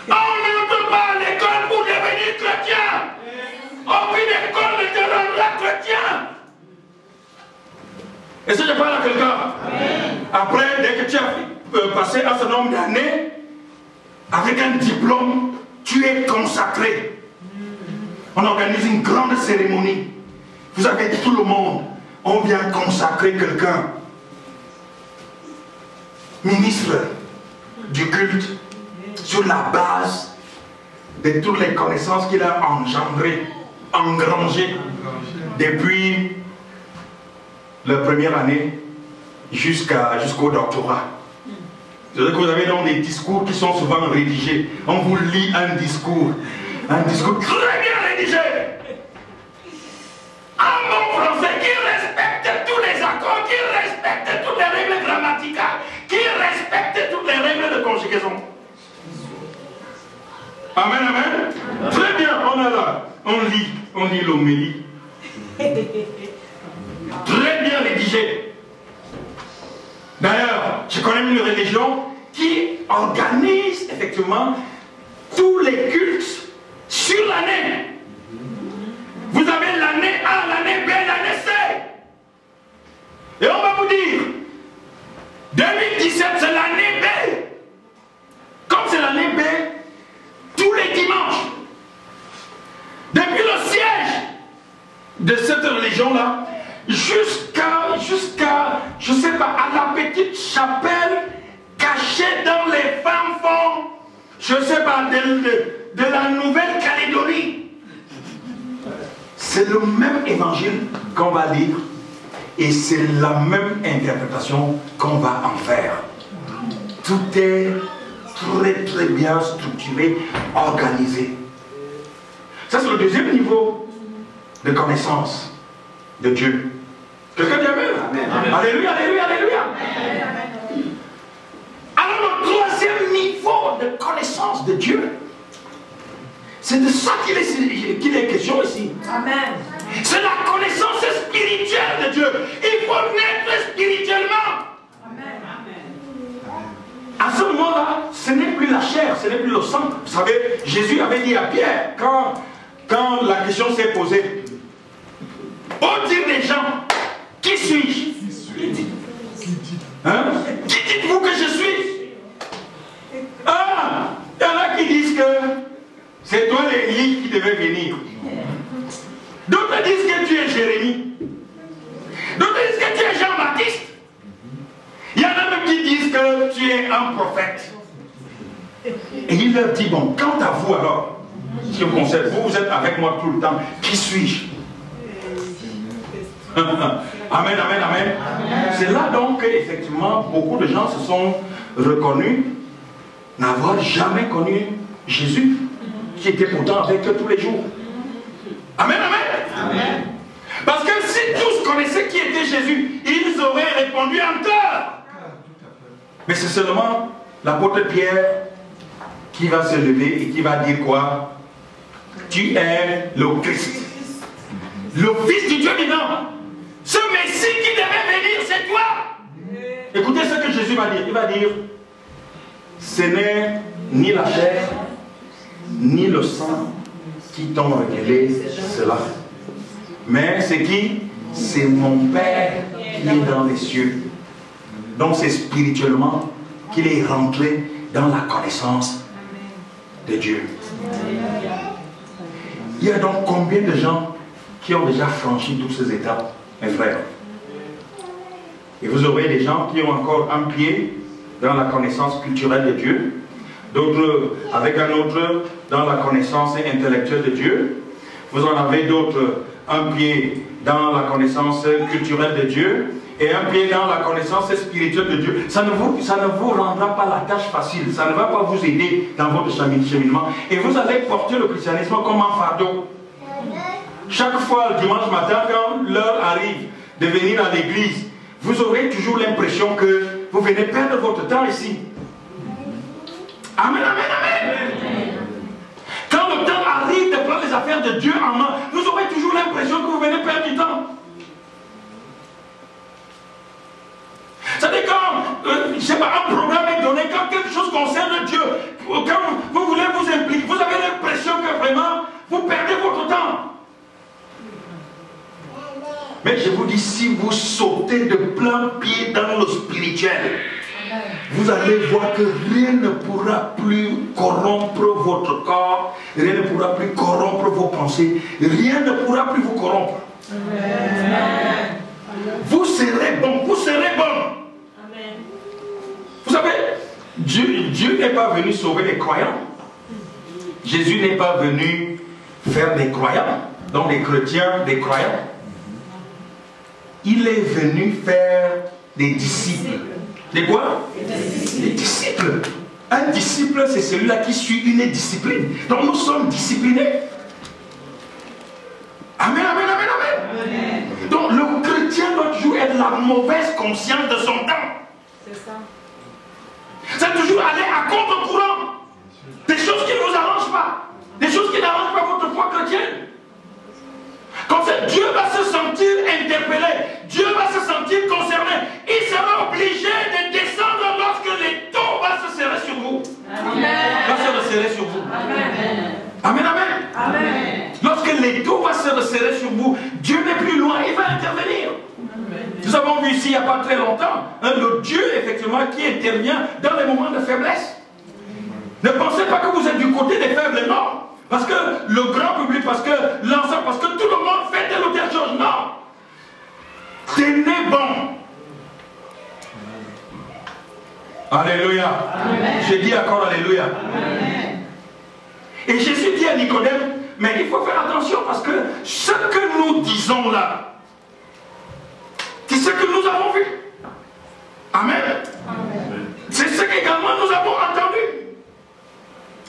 On n'entre pas à l'école pour devenir chrétien. Aucune école ne te rendra chrétien. Est-ce que je parle à quelqu'un? Après, dès que tu as passé un certain nombre d'années, avec un diplôme, tu es consacré. On organise une grande cérémonie. Vous avez tout le monde. On vient consacrer quelqu'un. Ministre du culte, sur la base de toutes les connaissances qu'il a engrangées depuis la première année jusqu'au doctorat. C'est-à-dire que vous avez donc des discours qui sont souvent rédigés. On vous lit un discours très bien rédigé. Un bon français qui respecte tous les accords, qui respecte toutes les règles grammaticales, qui respecte toutes les règles de conjugaison. Amen, amen. Très bien, on est là. On lit l'homélie. Très bien rédigé. D'ailleurs, je connais une religion qui organise effectivement tous les cultes sur l'année. Vous avez l'année A, l'année B, l'année C. Et on va vous dire, 2017 c'est l'année B. Comme c'est l'année B, tous les dimanches, depuis le siège de cette religion-là, jusqu'à, je sais pas, à la petite chapelle cachée dans les fins fonds, je sais pas, de la Nouvelle-Calédonie. C'est le même évangile qu'on va lire et c'est la même interprétation qu'on va en faire. Tout est très très bien structuré, organisé. Ça c'est le deuxième niveau de connaissance de Dieu. Quelqu'un dit amen? Amen. Alléluia, alléluia, alléluia. Amen. Alors le troisième niveau de connaissance de Dieu, c'est de ça qu'il est question ici. Amen. C'est la connaissance spirituelle de Dieu. Il faut naître spirituellement. Amen. À ce moment-là, ce n'est plus la chair, ce n'est plus le sang. Vous savez, Jésus avait dit à Pierre, quand la question s'est posée, au dire des gens, qui suis-je? Hein? Qui dites-vous que je suis? Ah, il y en a qui disent que c'est toi l'Élie qui devait venir. D'autres disent que tu es Jérémie. D'autres disent que tu es Jean-Baptiste. Il y en a même qui disent que tu es un prophète. Et il leur dit, bon, quant à vous alors, si vous concerne, vous êtes avec moi tout le temps, qui suis-je? Amen, amen, amen. C'est là donc qu'effectivement, beaucoup de gens se sont reconnus n'avoir jamais connu Jésus, qui était pourtant avec eux tous les jours. Amen, amen. Amen. Parce que si tous connaissaient qui était Jésus, ils auraient répondu en cœur. Mais c'est seulement l'apôtre Pierre qui va se lever et qui va dire quoi? Tu es le Christ, le Fils du Dieu vivant. Ce Messie qui devait venir, c'est toi. Écoutez ce que Jésus va dire. Il va dire, ce n'est ni la chair, ni le sang qui t'ont révélé cela. Mais c'est qui? C'est mon Père qui est dans les cieux. Donc c'est spirituellement qu'il est rentré dans la connaissance de Dieu. Il y a donc combien de gens qui ont déjà franchi toutes ces étapes, mes frères? Et vous aurez des gens qui ont encore un pied dans la connaissance culturelle de Dieu, d'autres avec un autre dans la connaissance intellectuelle de Dieu. Vous en avez d'autres un pied dans la connaissance culturelle de Dieu et un pied dans la connaissance spirituelle de Dieu. Ça ne vous rendra pas la tâche facile. Ça ne va pas vous aider dans votre cheminement. Et vous allez porter le christianisme comme un fardeau. Chaque fois, le dimanche matin, quand l'heure arrive de venir à l'église, vous aurez toujours l'impression que vous venez perdre votre temps ici. Amen, amen, amen. Quand le temps arrive de prendre les affaires de Dieu en main, vous aurez toujours l'impression que vous venez perdre du temps. C'est-à-dire quand je sais pas, un programme est donné, quand quelque chose concerne Dieu, quand vous voulez vous impliquer, vous avez l'impression que vraiment vous perdez votre temps. Mais je vous dis, si vous sautez de plein pied dans le spirituel, vous allez voir que rien ne pourra plus corrompre votre corps, rien ne pourra plus corrompre vos pensées, rien ne pourra plus vous corrompre. Amen. Vous serez bon, vous serez bon. Amen. Vous savez, Dieu n'est pas venu sauver les croyants. Jésus n'est pas venu faire des croyants, donc des chrétiens, des croyants. Il est venu faire des disciples. Des quoi? Des disciples. Un disciple, c'est celui-là qui suit une discipline. Donc nous sommes disciplinés. Amen, amen, amen, amen. Amen. Donc le chrétien doit toujours être la mauvaise conscience de son temps. C'est ça. C'est toujours aller à contre-courant. Des choses qui ne vous arrangent pas. Des choses qui n'arrangent pas votre foi chrétienne. Comme ça, Dieu va se sentir interpellé. Dieu va se sentir concerné. Il sera obligé de descendre lorsque l'étau va se serrer sur vous. Amen. Va se resserrer sur vous. Amen. Amen, amen. Amen. Lorsque l'étau va se resserrer sur vous, Dieu n'est plus loin, il va intervenir. Amen. Nous avons vu ici il n'y a pas très longtemps le Dieu effectivement qui intervient dans les moments de faiblesse. Ne pensez pas que vous êtes du côté des faibles, non. Parce que le grand public, parce que l'ensemble, parce que tout le monde fait telle ou telle chose. Non. Tenez bon. Alléluia. Amen. Je dis encore Alléluia. Amen. Et Jésus dit à Nicodème, mais il faut faire attention parce que ce que nous disons là, c'est ce que nous avons vu. Amen. Amen. C'est ce qu'également nous avons entendu.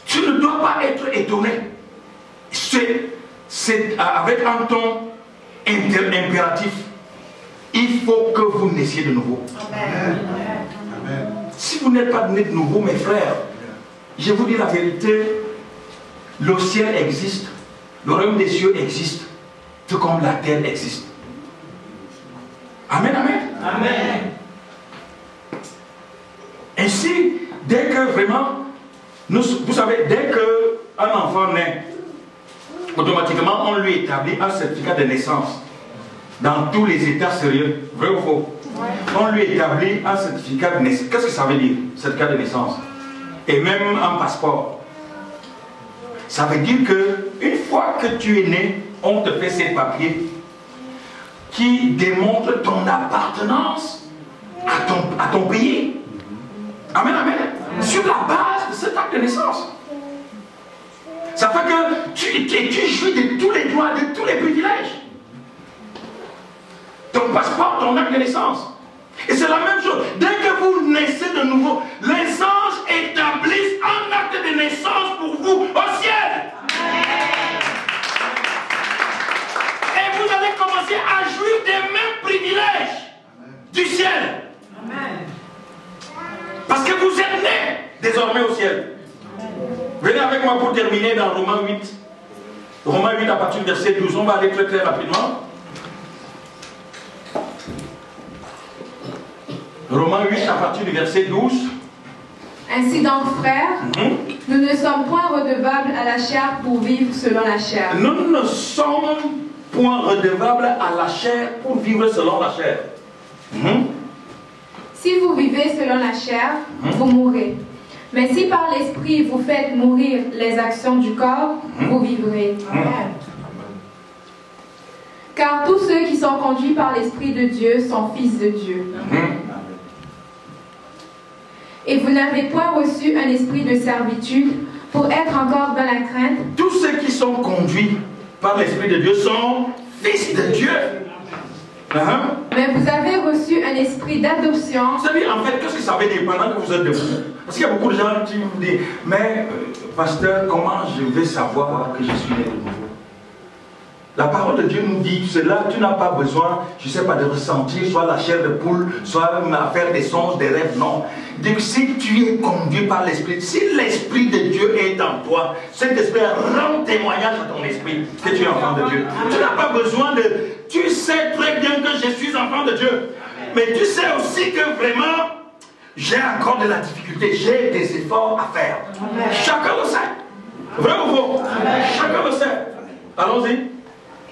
Tu ne dois pas être étonné. C'est avec un ton impératif. Il faut que vous naissiez de nouveau. Amen. Amen. Si vous n'êtes pas né de nouveau, mes frères, je vous dis la vérité, le ciel existe, le royaume des cieux existe, tout comme la terre existe. Amen, amen. Amen. Ainsi, dès que vraiment, vous savez, dès qu'un enfant naît, automatiquement on lui établit un certificat de naissance dans tous les états sérieux, vrai ou faux? Ouais. On lui établit un certificat de naissance. Qu'est-ce que ça veut dire, certificat de naissance? Et même un passeport. Ça veut dire que une fois que tu es né, on te fait ces papiers qui démontrent ton appartenance à ton pays. Amen, amen. Sur la base de cet acte de naissance. Ça fait que tu jouis de tous les droits, de tous les privilèges. Ton passeport, ton acte de naissance. Et c'est la même chose. Dès que vous naissez de nouveau, les anges établissent un acte de naissance pour vous au ciel. Et vous allez commencer à jouir des mêmes privilèges du ciel. Amen. Parce que vous êtes nés désormais au ciel. Venez avec moi pour terminer dans Romains 8. Romains 8 à partir du verset 12. On va aller très très rapidement. Romains 8 à partir du verset 12. Ainsi donc, frères, nous ne sommes point redevables à la chair pour vivre selon la chair. Nous ne sommes point redevables à la chair pour vivre selon la chair. Si vous vivez selon la chair, vous mourrez. Mais si par l'esprit vous faites mourir les actions du corps, vous vivrez. Amen. Car tous ceux qui sont conduits par l'esprit de Dieu sont fils de Dieu. Et vous n'avez point reçu un esprit de servitude pour être encore dans la crainte. Tous ceux qui sont conduits par l'esprit de Dieu sont fils de Dieu. Mais vous avez reçu un esprit d'adoption. Vous savez, en fait, qu'est-ce que ça veut dire pendant que vous êtes debout? Parce qu'il y a beaucoup de gens qui vous disent, mais pasteur, comment je vais savoir que je suis né de nouveau? La parole de Dieu nous dit, cela, tu n'as pas besoin, je ne sais pas, de ressentir, soit la chair de poule, soit à faire des songes, des rêves, non. Donc si tu es conduit par l'Esprit, si l'Esprit de Dieu est en toi, cet Esprit rend témoignage à ton esprit que tu es enfant de Dieu. Tu n'as pas besoin de... Tu sais très bien que je suis enfant de Dieu. Mais tu sais aussi que vraiment, j'ai encore de la difficulté, j'ai des efforts à faire. Chacun le sait. Vrai ou faux? Chacun le sait. Allons-y.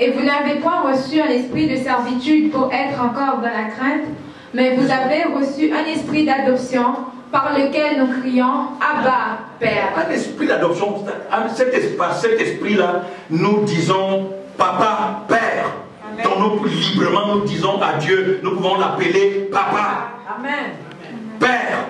Et vous n'avez point reçu un esprit de servitude pour être encore dans la crainte, mais vous avez reçu un esprit d'adoption par lequel nous crions Abba, Père. Un esprit d'adoption, par cet esprit-là, nous disons Papa, Père. Donc nous librement nous disons à Dieu, nous pouvons l'appeler Papa. Amen. Père.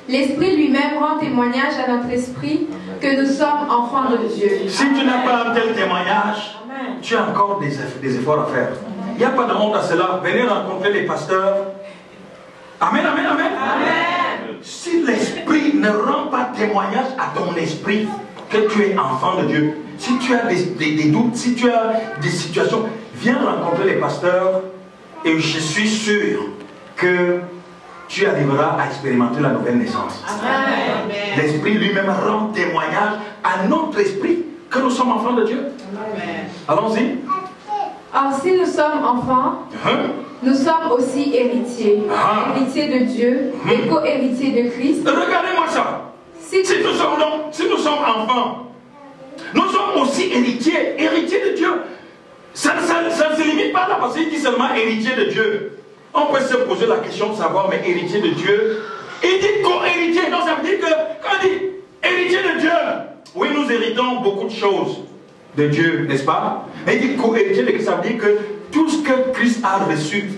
L'Esprit lui-même rend témoignage à notre esprit que nous sommes enfants de Dieu. Si tu n'as pas un tel témoignage, tu as encore des efforts à faire. Il n'y a pas de honte à cela. Venez rencontrer les pasteurs. Amen, amen, amen. Amen. Si l'Esprit ne rend pas témoignage à ton esprit que tu es enfant de Dieu, si tu as des doutes, si tu as des situations, viens rencontrer les pasteurs et je suis sûr que tu arriveras à expérimenter la nouvelle naissance. L'Esprit lui-même rend témoignage à notre esprit que nous sommes enfants de Dieu. Allons-y. Or, si nous sommes enfants, nous sommes aussi héritiers. Héritiers de Dieu et co-héritiers de Christ. Regardez-moi ça. Si nous sommes enfants, nous sommes aussi héritiers de Dieu. Ça ne se limite pas là parce qu'il dit seulement héritier de Dieu. On peut se poser la question de savoir, mais héritier de Dieu, il dit co-héritier. Donc ça veut dire que, quand on dit héritier de Dieu, oui, nous héritons beaucoup de choses de Dieu, n'est-ce pas? Mais il dit co-héritier de Christ, ça veut dire que tout ce que Christ a reçu,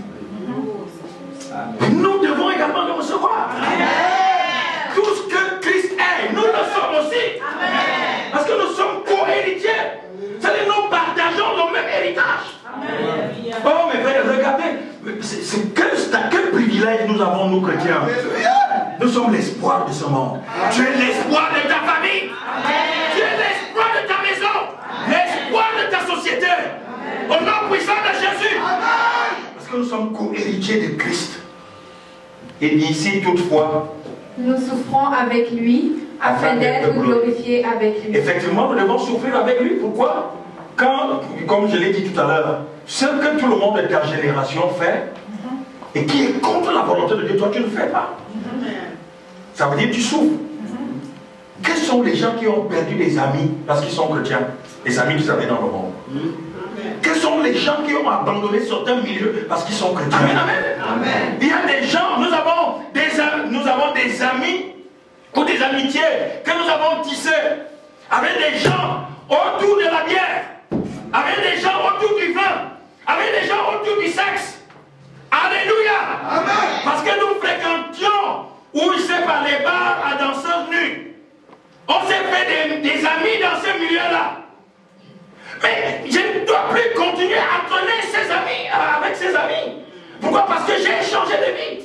nous devons également le recevoir. Amen. Tout ce que Christ est, nous le sommes aussi. Amen. Parce que nous sommes co-héritiers. C'est-à-dire que nous partageons le même héritage. Amen. Oh, mais frère, regardez, quel privilège nous avons, nous chrétiens. Nous sommes l'espoir de ce monde. Amen. Tu es l'espoir de ta famille. Amen. Tu es l'espoir de ta maison. L'espoir de ta société. Amen. Au nom puissant de Jésus. Amen. Parce que nous sommes co-héritiers de Christ. Et ici, toutefois, nous souffrons avec lui afin d'être glorifiés avec lui. Effectivement, nous devons souffrir avec lui. Pourquoi? Quand, comme je l'ai dit tout à l'heure, ce que tout le monde de ta génération fait, et qui est contre la volonté de Dieu, toi tu ne fais pas. Ça veut dire que tu souffres. Quels sont les gens qui ont perdu des amis parce qu'ils sont chrétiens? Les amis qu'ils avaient dans le monde. Quels sont les gens qui ont abandonné certains milieux parce qu'ils sont chrétiens? Amen, amen. Amen. Il y a des gens, nous avons des amis ou des amitiés que nous avons tissées avec des gens autour de la bière, avec des gens autour du vin, avec des gens autour du sexe. Alléluia. Amen. Parce que nous fréquentions, où il s'est par les bars à danseuses nues. On s'est fait des amis dans ce milieu-là. Mais je ne dois plus continuer à traîner ses amis, avec ses amis. Pourquoi? Parce que j'ai changé de vie.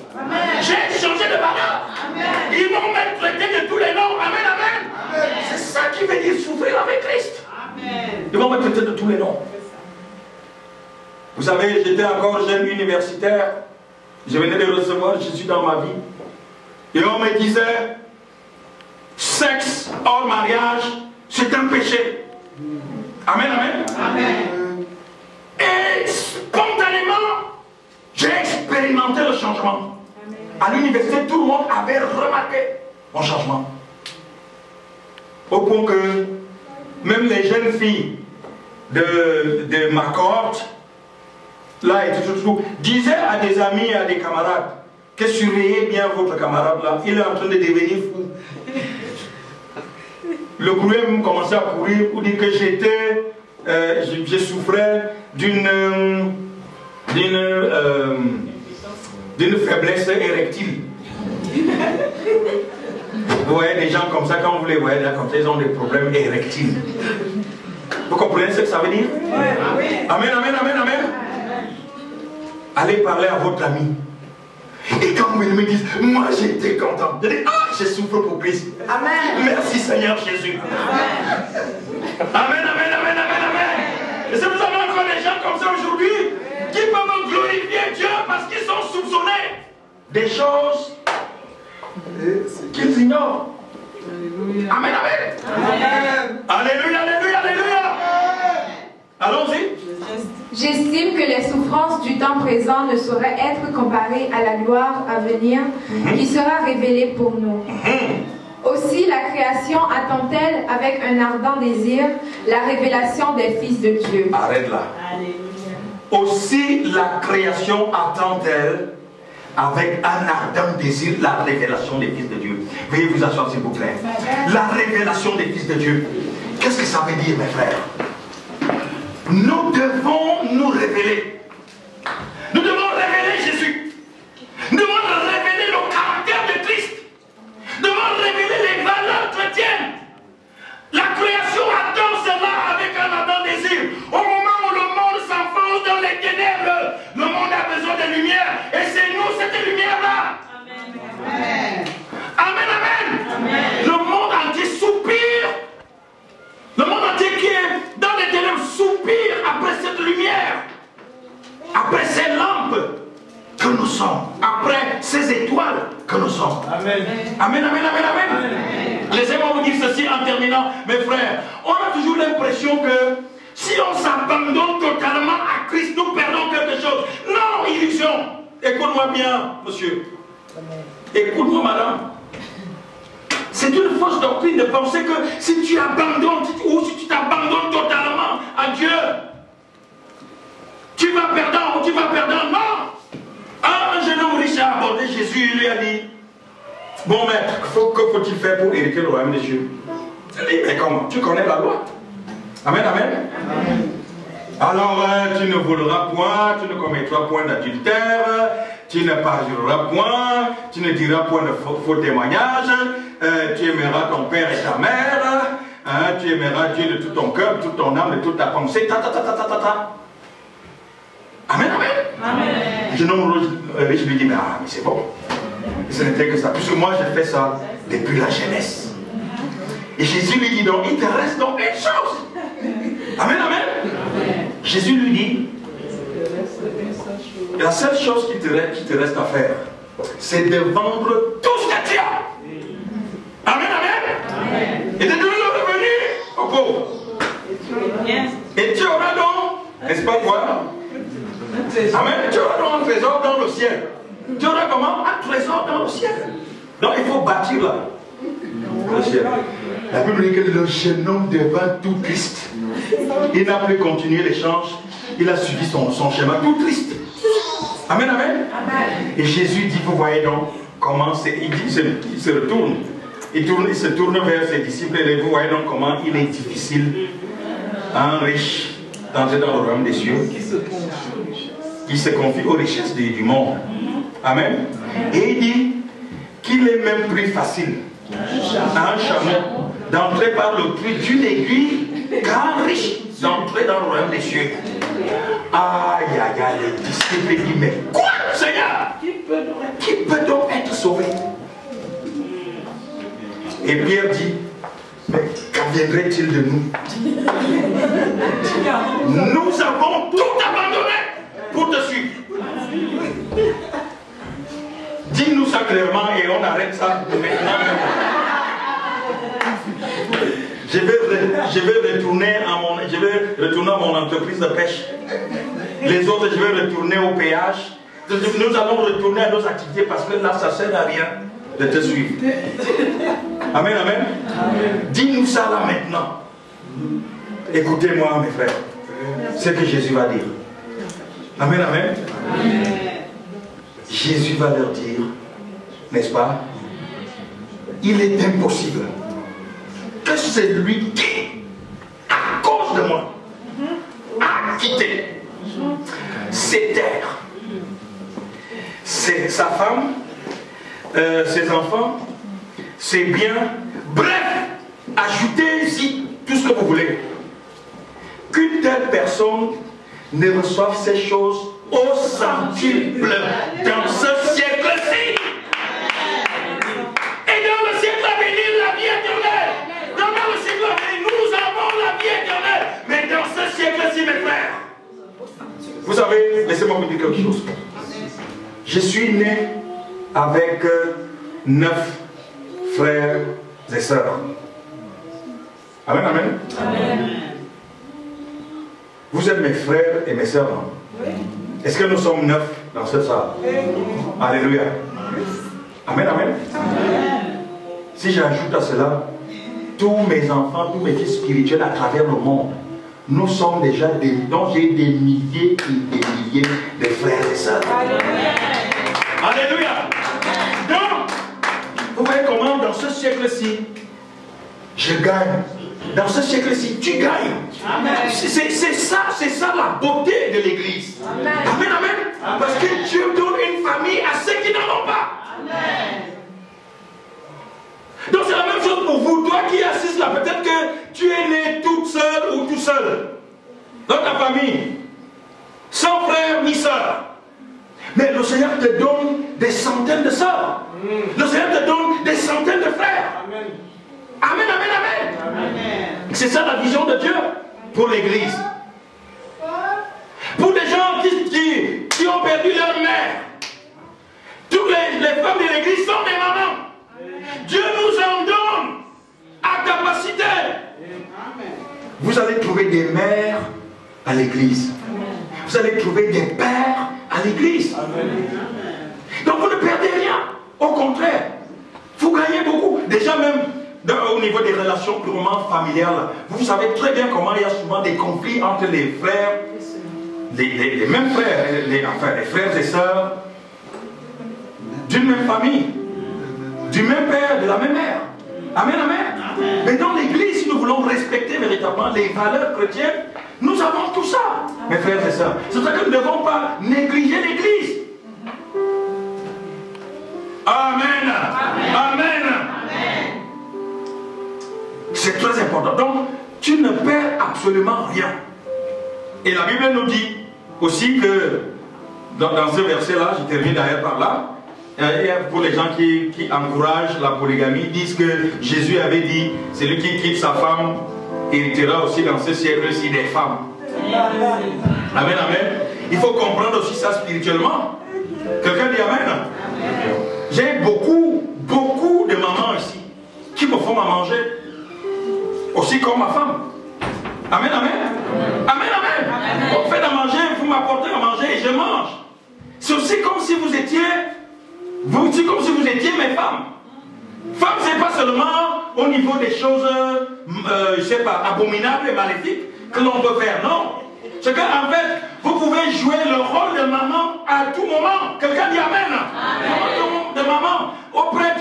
J'ai changé de valeur. Amen. Ils vont me traiter de tous les noms. Amen, amen. Amen. C'est ça qui veut dire souffrir avec Christ. Amen. Ils vont me traiter de tous les noms. Vous savez, j'étais encore jeune universitaire. Je venais de recevoir, je suis dans ma vie. Et on me disait, sexe hors mariage, c'est un péché. Amen, amen. Amen. Et spontanément, j'ai expérimenté le changement. Amen. À l'université, tout le monde avait remarqué mon changement. Au point que même les jeunes filles de ma cohorte, là et tout, disaient à des amis et à des camarades que surveillez bien votre camarade là, il est en train de devenir fou. Le groupe commençait à courir pour dire que je souffrais d'une faiblesse érectile. Vous voyez des gens comme ça, quand vous les voyez là comme ça, ils ont des problèmes érectiles. Vous comprenez ce que ça veut dire? Amen, amen, amen, amen. allez parler à votre ami. Et quand vous me dites, moi j'étais content, je dis, ah, je souffre pour Christ. Amen. Merci Seigneur Jésus. Amen, amen, amen, amen, amen. Et si vous avez encore des gens comme ça aujourd'hui, qui peuvent glorifier Dieu parce qu'ils sont soupçonnés des choses qu'ils ignorent. Amen, amen. Amen. Alléluia, alléluia, alléluia. Allons-y. J'estime que les souffrances du temps présent ne sauraient être comparées à la gloire à venir qui sera révélée pour nous. Aussi, la création attend-elle avec un ardent désir la révélation des fils de Dieu. Arrête là. Aussi, la création attend-elle avec un ardent désir la révélation des fils de Dieu. Veuillez vous asseoir s'il vous plaît. La révélation des fils de Dieu. Qu'est-ce que ça veut dire, mes frères? Nous devons nous révéler. Nous devons révéler Jésus. Nous devons révéler le caractère de Christ. Nous devons révéler les valeurs chrétiennes. La création attend cela avec un ardent désir. Au moment où le monde s'enfonce dans les ténèbres, le monde a besoin de lumière. Et c'est nous cette lumière-là. Amen. Amen, amen. Amen. Le monde entier soupire. Le monde entier qui est dans les ténèbres soupire après cette lumière. Après ces lampes que nous sommes. Après ces étoiles que nous sommes. Amen. Amen, amen, amen, amen. Laissez-moi vous dire ceci en terminant, mes frères. On a toujours l'impression que si on s'abandonne totalement à Christ, nous perdons quelque chose. Non, illusion. Écoute-moi bien, monsieur. Écoute-moi, madame. C'est une fausse doctrine de penser que si tu abandonnes ou si tu t'abandonnes totalement à Dieu, tu vas perdant ou tu vas perdant. Non. Un jeune homme riche a abordé Jésus et lui a dit, bon maître, que faut-il faire pour hériter le royaume des cieux? Il dit, mais comment? Tu connais la loi? Amen, amen. Amen. Alors, tu ne voleras point, tu ne commettras point d'adultère, tu ne parleras point, tu ne diras point de faux témoignages, tu aimeras ton père et ta mère, tu aimeras Dieu de tout ton cœur, de toute ton âme, de toute ta pensée, Amen, amen. Amen. Le jeune homme riche lui dit, mais c'est bon. Et ce n'était que ça, puisque moi j'ai fait ça depuis la jeunesse. Et Jésus lui dit donc, il te reste donc une chose. Amen, amen. Jésus lui dit, la seule chose qui te reste à faire, c'est de vendre tout ce que tu as. Amen, amen. Et de donner le revenu aux pauvres. Et tu auras donc, n'est-ce pas quoi? Amen. Tu auras donc un trésor dans le ciel. Tu auras comment? Un trésor dans le ciel. Donc il faut bâtir là. Le ciel. La Bible dit que le jeune homme devint tout triste. Il n'a plus continué l'échange. Il a suivi son schéma tout triste. Amen, amen. Amen. Et Jésus dit, vous voyez donc comment c'est. Il se retourne. Il se tourne vers ses disciples et vous voyez donc comment il est difficile à un riche d'entrer dans le royaume des cieux. Qui se confie aux richesses du monde. Amen. Et il dit qu'il est même plus facile à un chameau d'entrer par le trou d'une aiguille qu'à un riche d'entrer dans le royaume des cieux. Aïe, aïe, aïe, les disciples disent, mais quoi, Seigneur? Qui peut donc être sauvé? Et Pierre dit, mais qu'adviendrait-il de nous? Nous avons tout abandonné pour te suivre. Dis-nous ça clairement et on arrête ça maintenant. Je vais retourner à mon entreprise de pêche. Les autres, je vais retourner au péage. Nous allons retourner à nos activités parce que là, ça ne sert à rien de te suivre. Amen, amen. Dis-nous ça là maintenant. Écoutez-moi, mes frères. Ce que Jésus va dire. Amen, amen. Amen. Jésus va leur dire, n'est-ce pas? Il est impossible que celui qui, à cause de moi, a quitté ses terres, sa femme, ses enfants, ses biens, bref, ajoutez-y tout ce que vous voulez, qu'une telle personne ne reçoive ces choses au centuple dans ce siècle-ci. Et dans le siècle à venir, la vie éternelle. Dans le siècle à venir, nous avons la vie éternelle. Mais dans ce siècle-ci, mes frères, vous savez, laissez-moi vous dire quelque chose. Je suis né avec 9 frères et sœurs. Amen, amen. Amen. Vous êtes mes frères et mes sœurs. Oui. Est-ce que nous sommes 9 dans cette salle? Oui. Alléluia. Amen, amen. Amen. Si j'ajoute à cela tous mes enfants, tous mes fils spirituels à travers le monde, nous sommes déjà des, donc j'ai des milliers et des milliers de frères et sœurs. Alléluia. Alléluia. Donc, vous voyez comment dans ce siècle-ci, je gagne. Dans ce siècle-ci, tu gagnes. C'est ça la beauté de l'église. Amen. Amen, amen. Parce que Dieu donne une famille à ceux qui n'en ont pas. Amen. Donc c'est la même chose pour vous. Toi qui assistes là, peut-être que tu es né toute seule ou tout seul dans ta famille, sans frère ni soeur. Mais le Seigneur te donne des centaines de sœurs. Le Seigneur te donne des centaines de frères. Amen. Amen, amen, amen. Amen. C'est ça la vision de Dieu pour l'église. Pour des gens qui ont perdu leur mère. Toutes les femmes de l'église sont des mamans. Dieu nous en donne à capacité. Vous allez trouver des mères à l'église. Vous allez trouver des pères à l'église. Donc vous ne perdez rien. Au contraire, vous gagnez beaucoup. Déjà même au niveau des relations purement familiales, vous savez très bien comment il y a souvent des conflits entre les frères, les mêmes frères, enfin les frères et sœurs d'une même famille, du même père, de la même mère. Amen, amen. Mais dans l'église, si nous voulons respecter véritablement les valeurs chrétiennes, nous avons tout ça, mes frères et sœurs. C'est pour ça que nous ne devons pas négliger l'église. Amen. Amen. Amen. C'est très important. Donc, tu ne perds absolument rien. Et la Bible nous dit aussi que, dans ce verset-là, je termine d'ailleurs par là, pour les gens qui encouragent la polygamie, disent que Jésus avait dit, celui qui quitte sa femme héritera aussi dans ce siècle-ci des femmes. Amen, amen. Il faut comprendre aussi ça spirituellement. Quelqu'un dit amen. J'ai beaucoup de mamans ici qui me font à manger. Aussi comme ma femme. Amen, amen. Amen, amen. On fait à manger, vous m'apportez à manger et je mange. C'est aussi comme si vous étiez mes femmes. Femme, c'est pas seulement au niveau des choses, je sais pas, abominables et maléfiques que l'on peut faire, non. C'est qu'en fait, vous pouvez jouer le rôle de maman à tout moment. Quelqu'un dit amen. Le rôle de maman auprès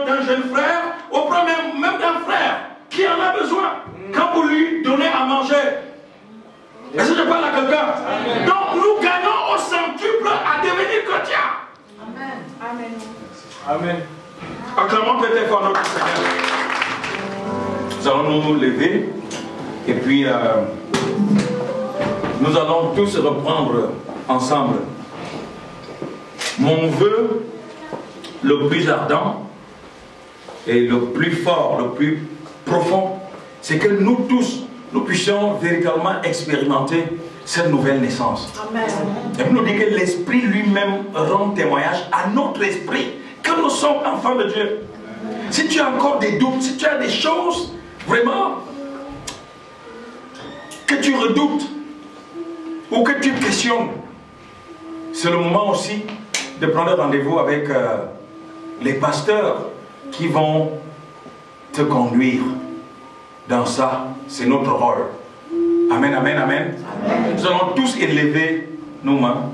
d'un jeune frère, auprès même d'un frère qui en a besoin. Quand vous lui donnez à manger. Est-ce que je parle à quelqu'un? Donc nous gagnons au centuple à devenir chrétiens. Amen. Amen. Amen. Acclamons peut-être fort notre Seigneur. Nous allons nous lever et puis nous allons tous reprendre ensemble. Mon vœu le plus ardent et le plus fort, le plus profond, c'est que nous tous, nous puissions véritablement expérimenter cette nouvelle naissance. Amen. Et vous nous dites que l'Esprit lui-même rend témoignage à notre esprit que nous sommes enfants de Dieu. Si tu as encore des doutes, si tu as des choses vraiment que tu redoutes ou que tu questionnes, c'est le moment aussi de prendre rendez-vous avec les pasteurs qui vont te conduire dans ça. C'est notre rôle. Amen, amen, amen. Amen. Nous allons tous élever nos mains.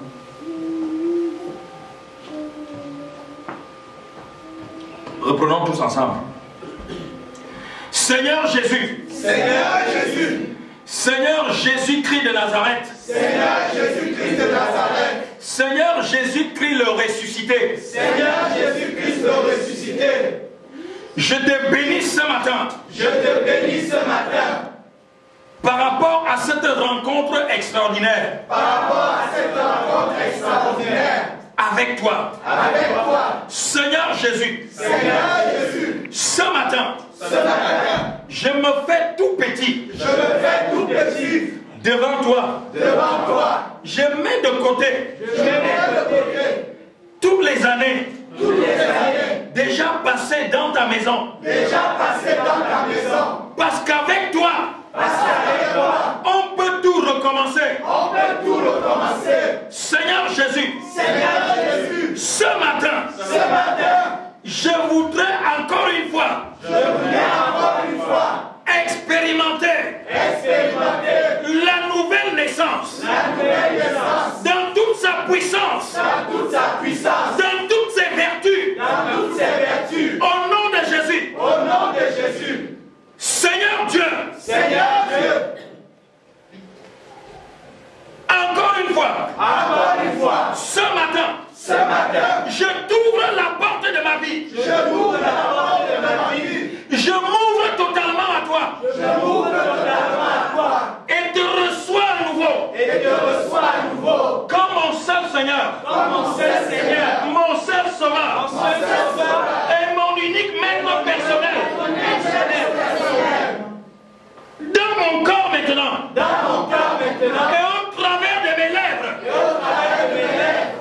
Reprenons tous ensemble. Seigneur Jésus. Seigneur Jésus. Seigneur Jésus-Christ de Nazareth. Seigneur Jésus-Christ de Nazareth. Seigneur Jésus-Christ le ressuscité. Seigneur Jésus-Christ le ressuscité. Je te bénis ce matin. Je te bénis ce matin. par rapport à cette rencontre extraordinaire. Avec toi. Seigneur Jésus. Ce matin. Je me fais tout petit. Devant toi. Je mets de côté. Toutes les années. Déjà passées dans ta maison. Parce qu'avec toi. On peut tout recommencer. Seigneur Jésus. Ce matin. Je voudrais encore une fois. Expérimenter la nouvelle naissance dans toute sa puissance, dans toutes ses vertus, au nom de Jésus. Seigneur Dieu, encore une fois, ce matin, je t'ouvre la porte de ma vie. Je m'ouvre totalement à toi. Et te reçois à nouveau. Comme mon seul Seigneur. Mon seul Sauveur. Et mon unique maître personnel. Dans mon corps maintenant. Et au travers de mes lèvres.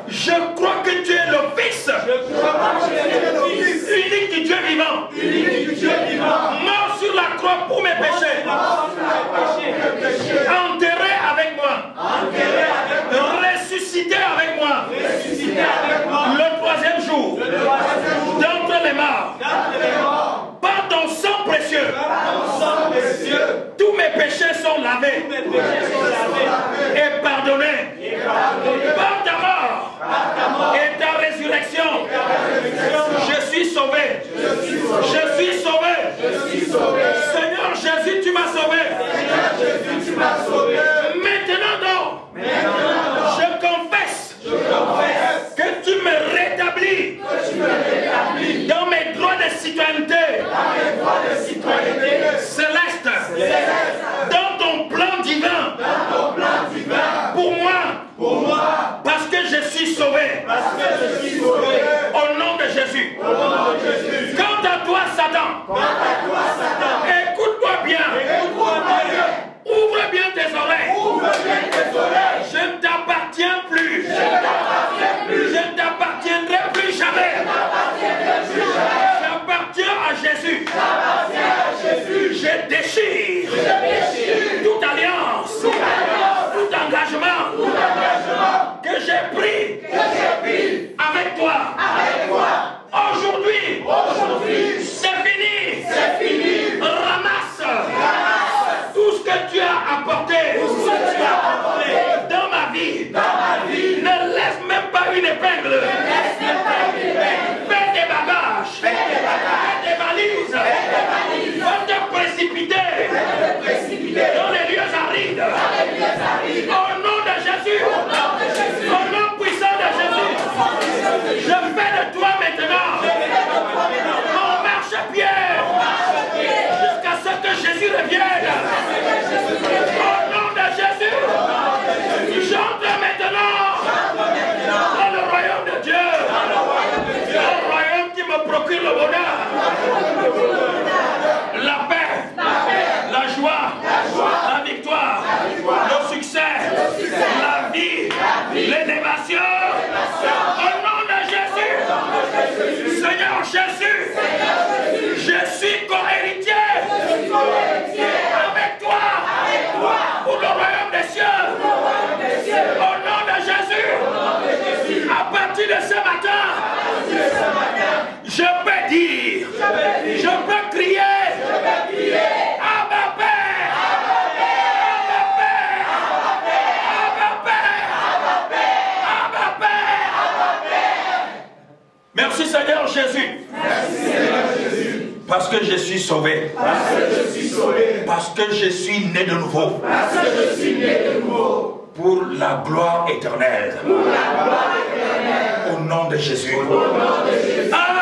Je crois que tu es le Fils. Unique du Dieu vivant. Mort sur la croix pour mes péchés. Enterré avec moi. Ressuscité avec moi. Le troisième jour. D'entre les morts. Par ton sang précieux. Tous mes péchés sont lavés. Et pardonnés. Par ta mort. Et ta résurrection. Je suis sauvé. Seigneur Jésus, tu m'as sauvé. Maintenant donc, je confesse que tu me rétablis dans mes droits de citoyenneté céleste, dans ton plan divin pour moi, parce que je suis sauvé. Au nom de Jésus. Quant à toi, Satan, écoute-moi bien. Ouvre bien tes oreilles. Je ne t'appartiens plus. Je ne t'appartiendrai plus jamais. J'appartiens à Jésus. Je déchire toute alliance, tout engagement que j'ai pris avec toi. Aujourd'hui, c'est fini. Ramasse tout ce que tu as apporté dans ma vie. Ne laisse même pas une épingle. Fais des bagages. Fais des valises. Va te précipiter dans les lieux arides. Au nom de Jésus. Au nom puissant de Jésus. Je fais de toi maintenant mon marchepied jusqu'à ce que Jésus revienne. Au nom de Jésus. J'entre maintenant dans le royaume de Dieu. Le royaume qui me procure le bonheur, la paix, la joie, la victoire, le succès, la vie, l'élévation. Au nom de Jésus. Seigneur Jésus, je suis co-héritier avec toi pour le royaume des cieux. Au nom de Jésus, à partir de ce matin, je peux dire, je peux crier, Abba Père, Abba Père, Abba Père, Abba Père. Merci Seigneur Jésus. Parce que je suis sauvé. Parce que je suis né de nouveau. Pour la gloire éternelle. Au nom de Jésus. Amen.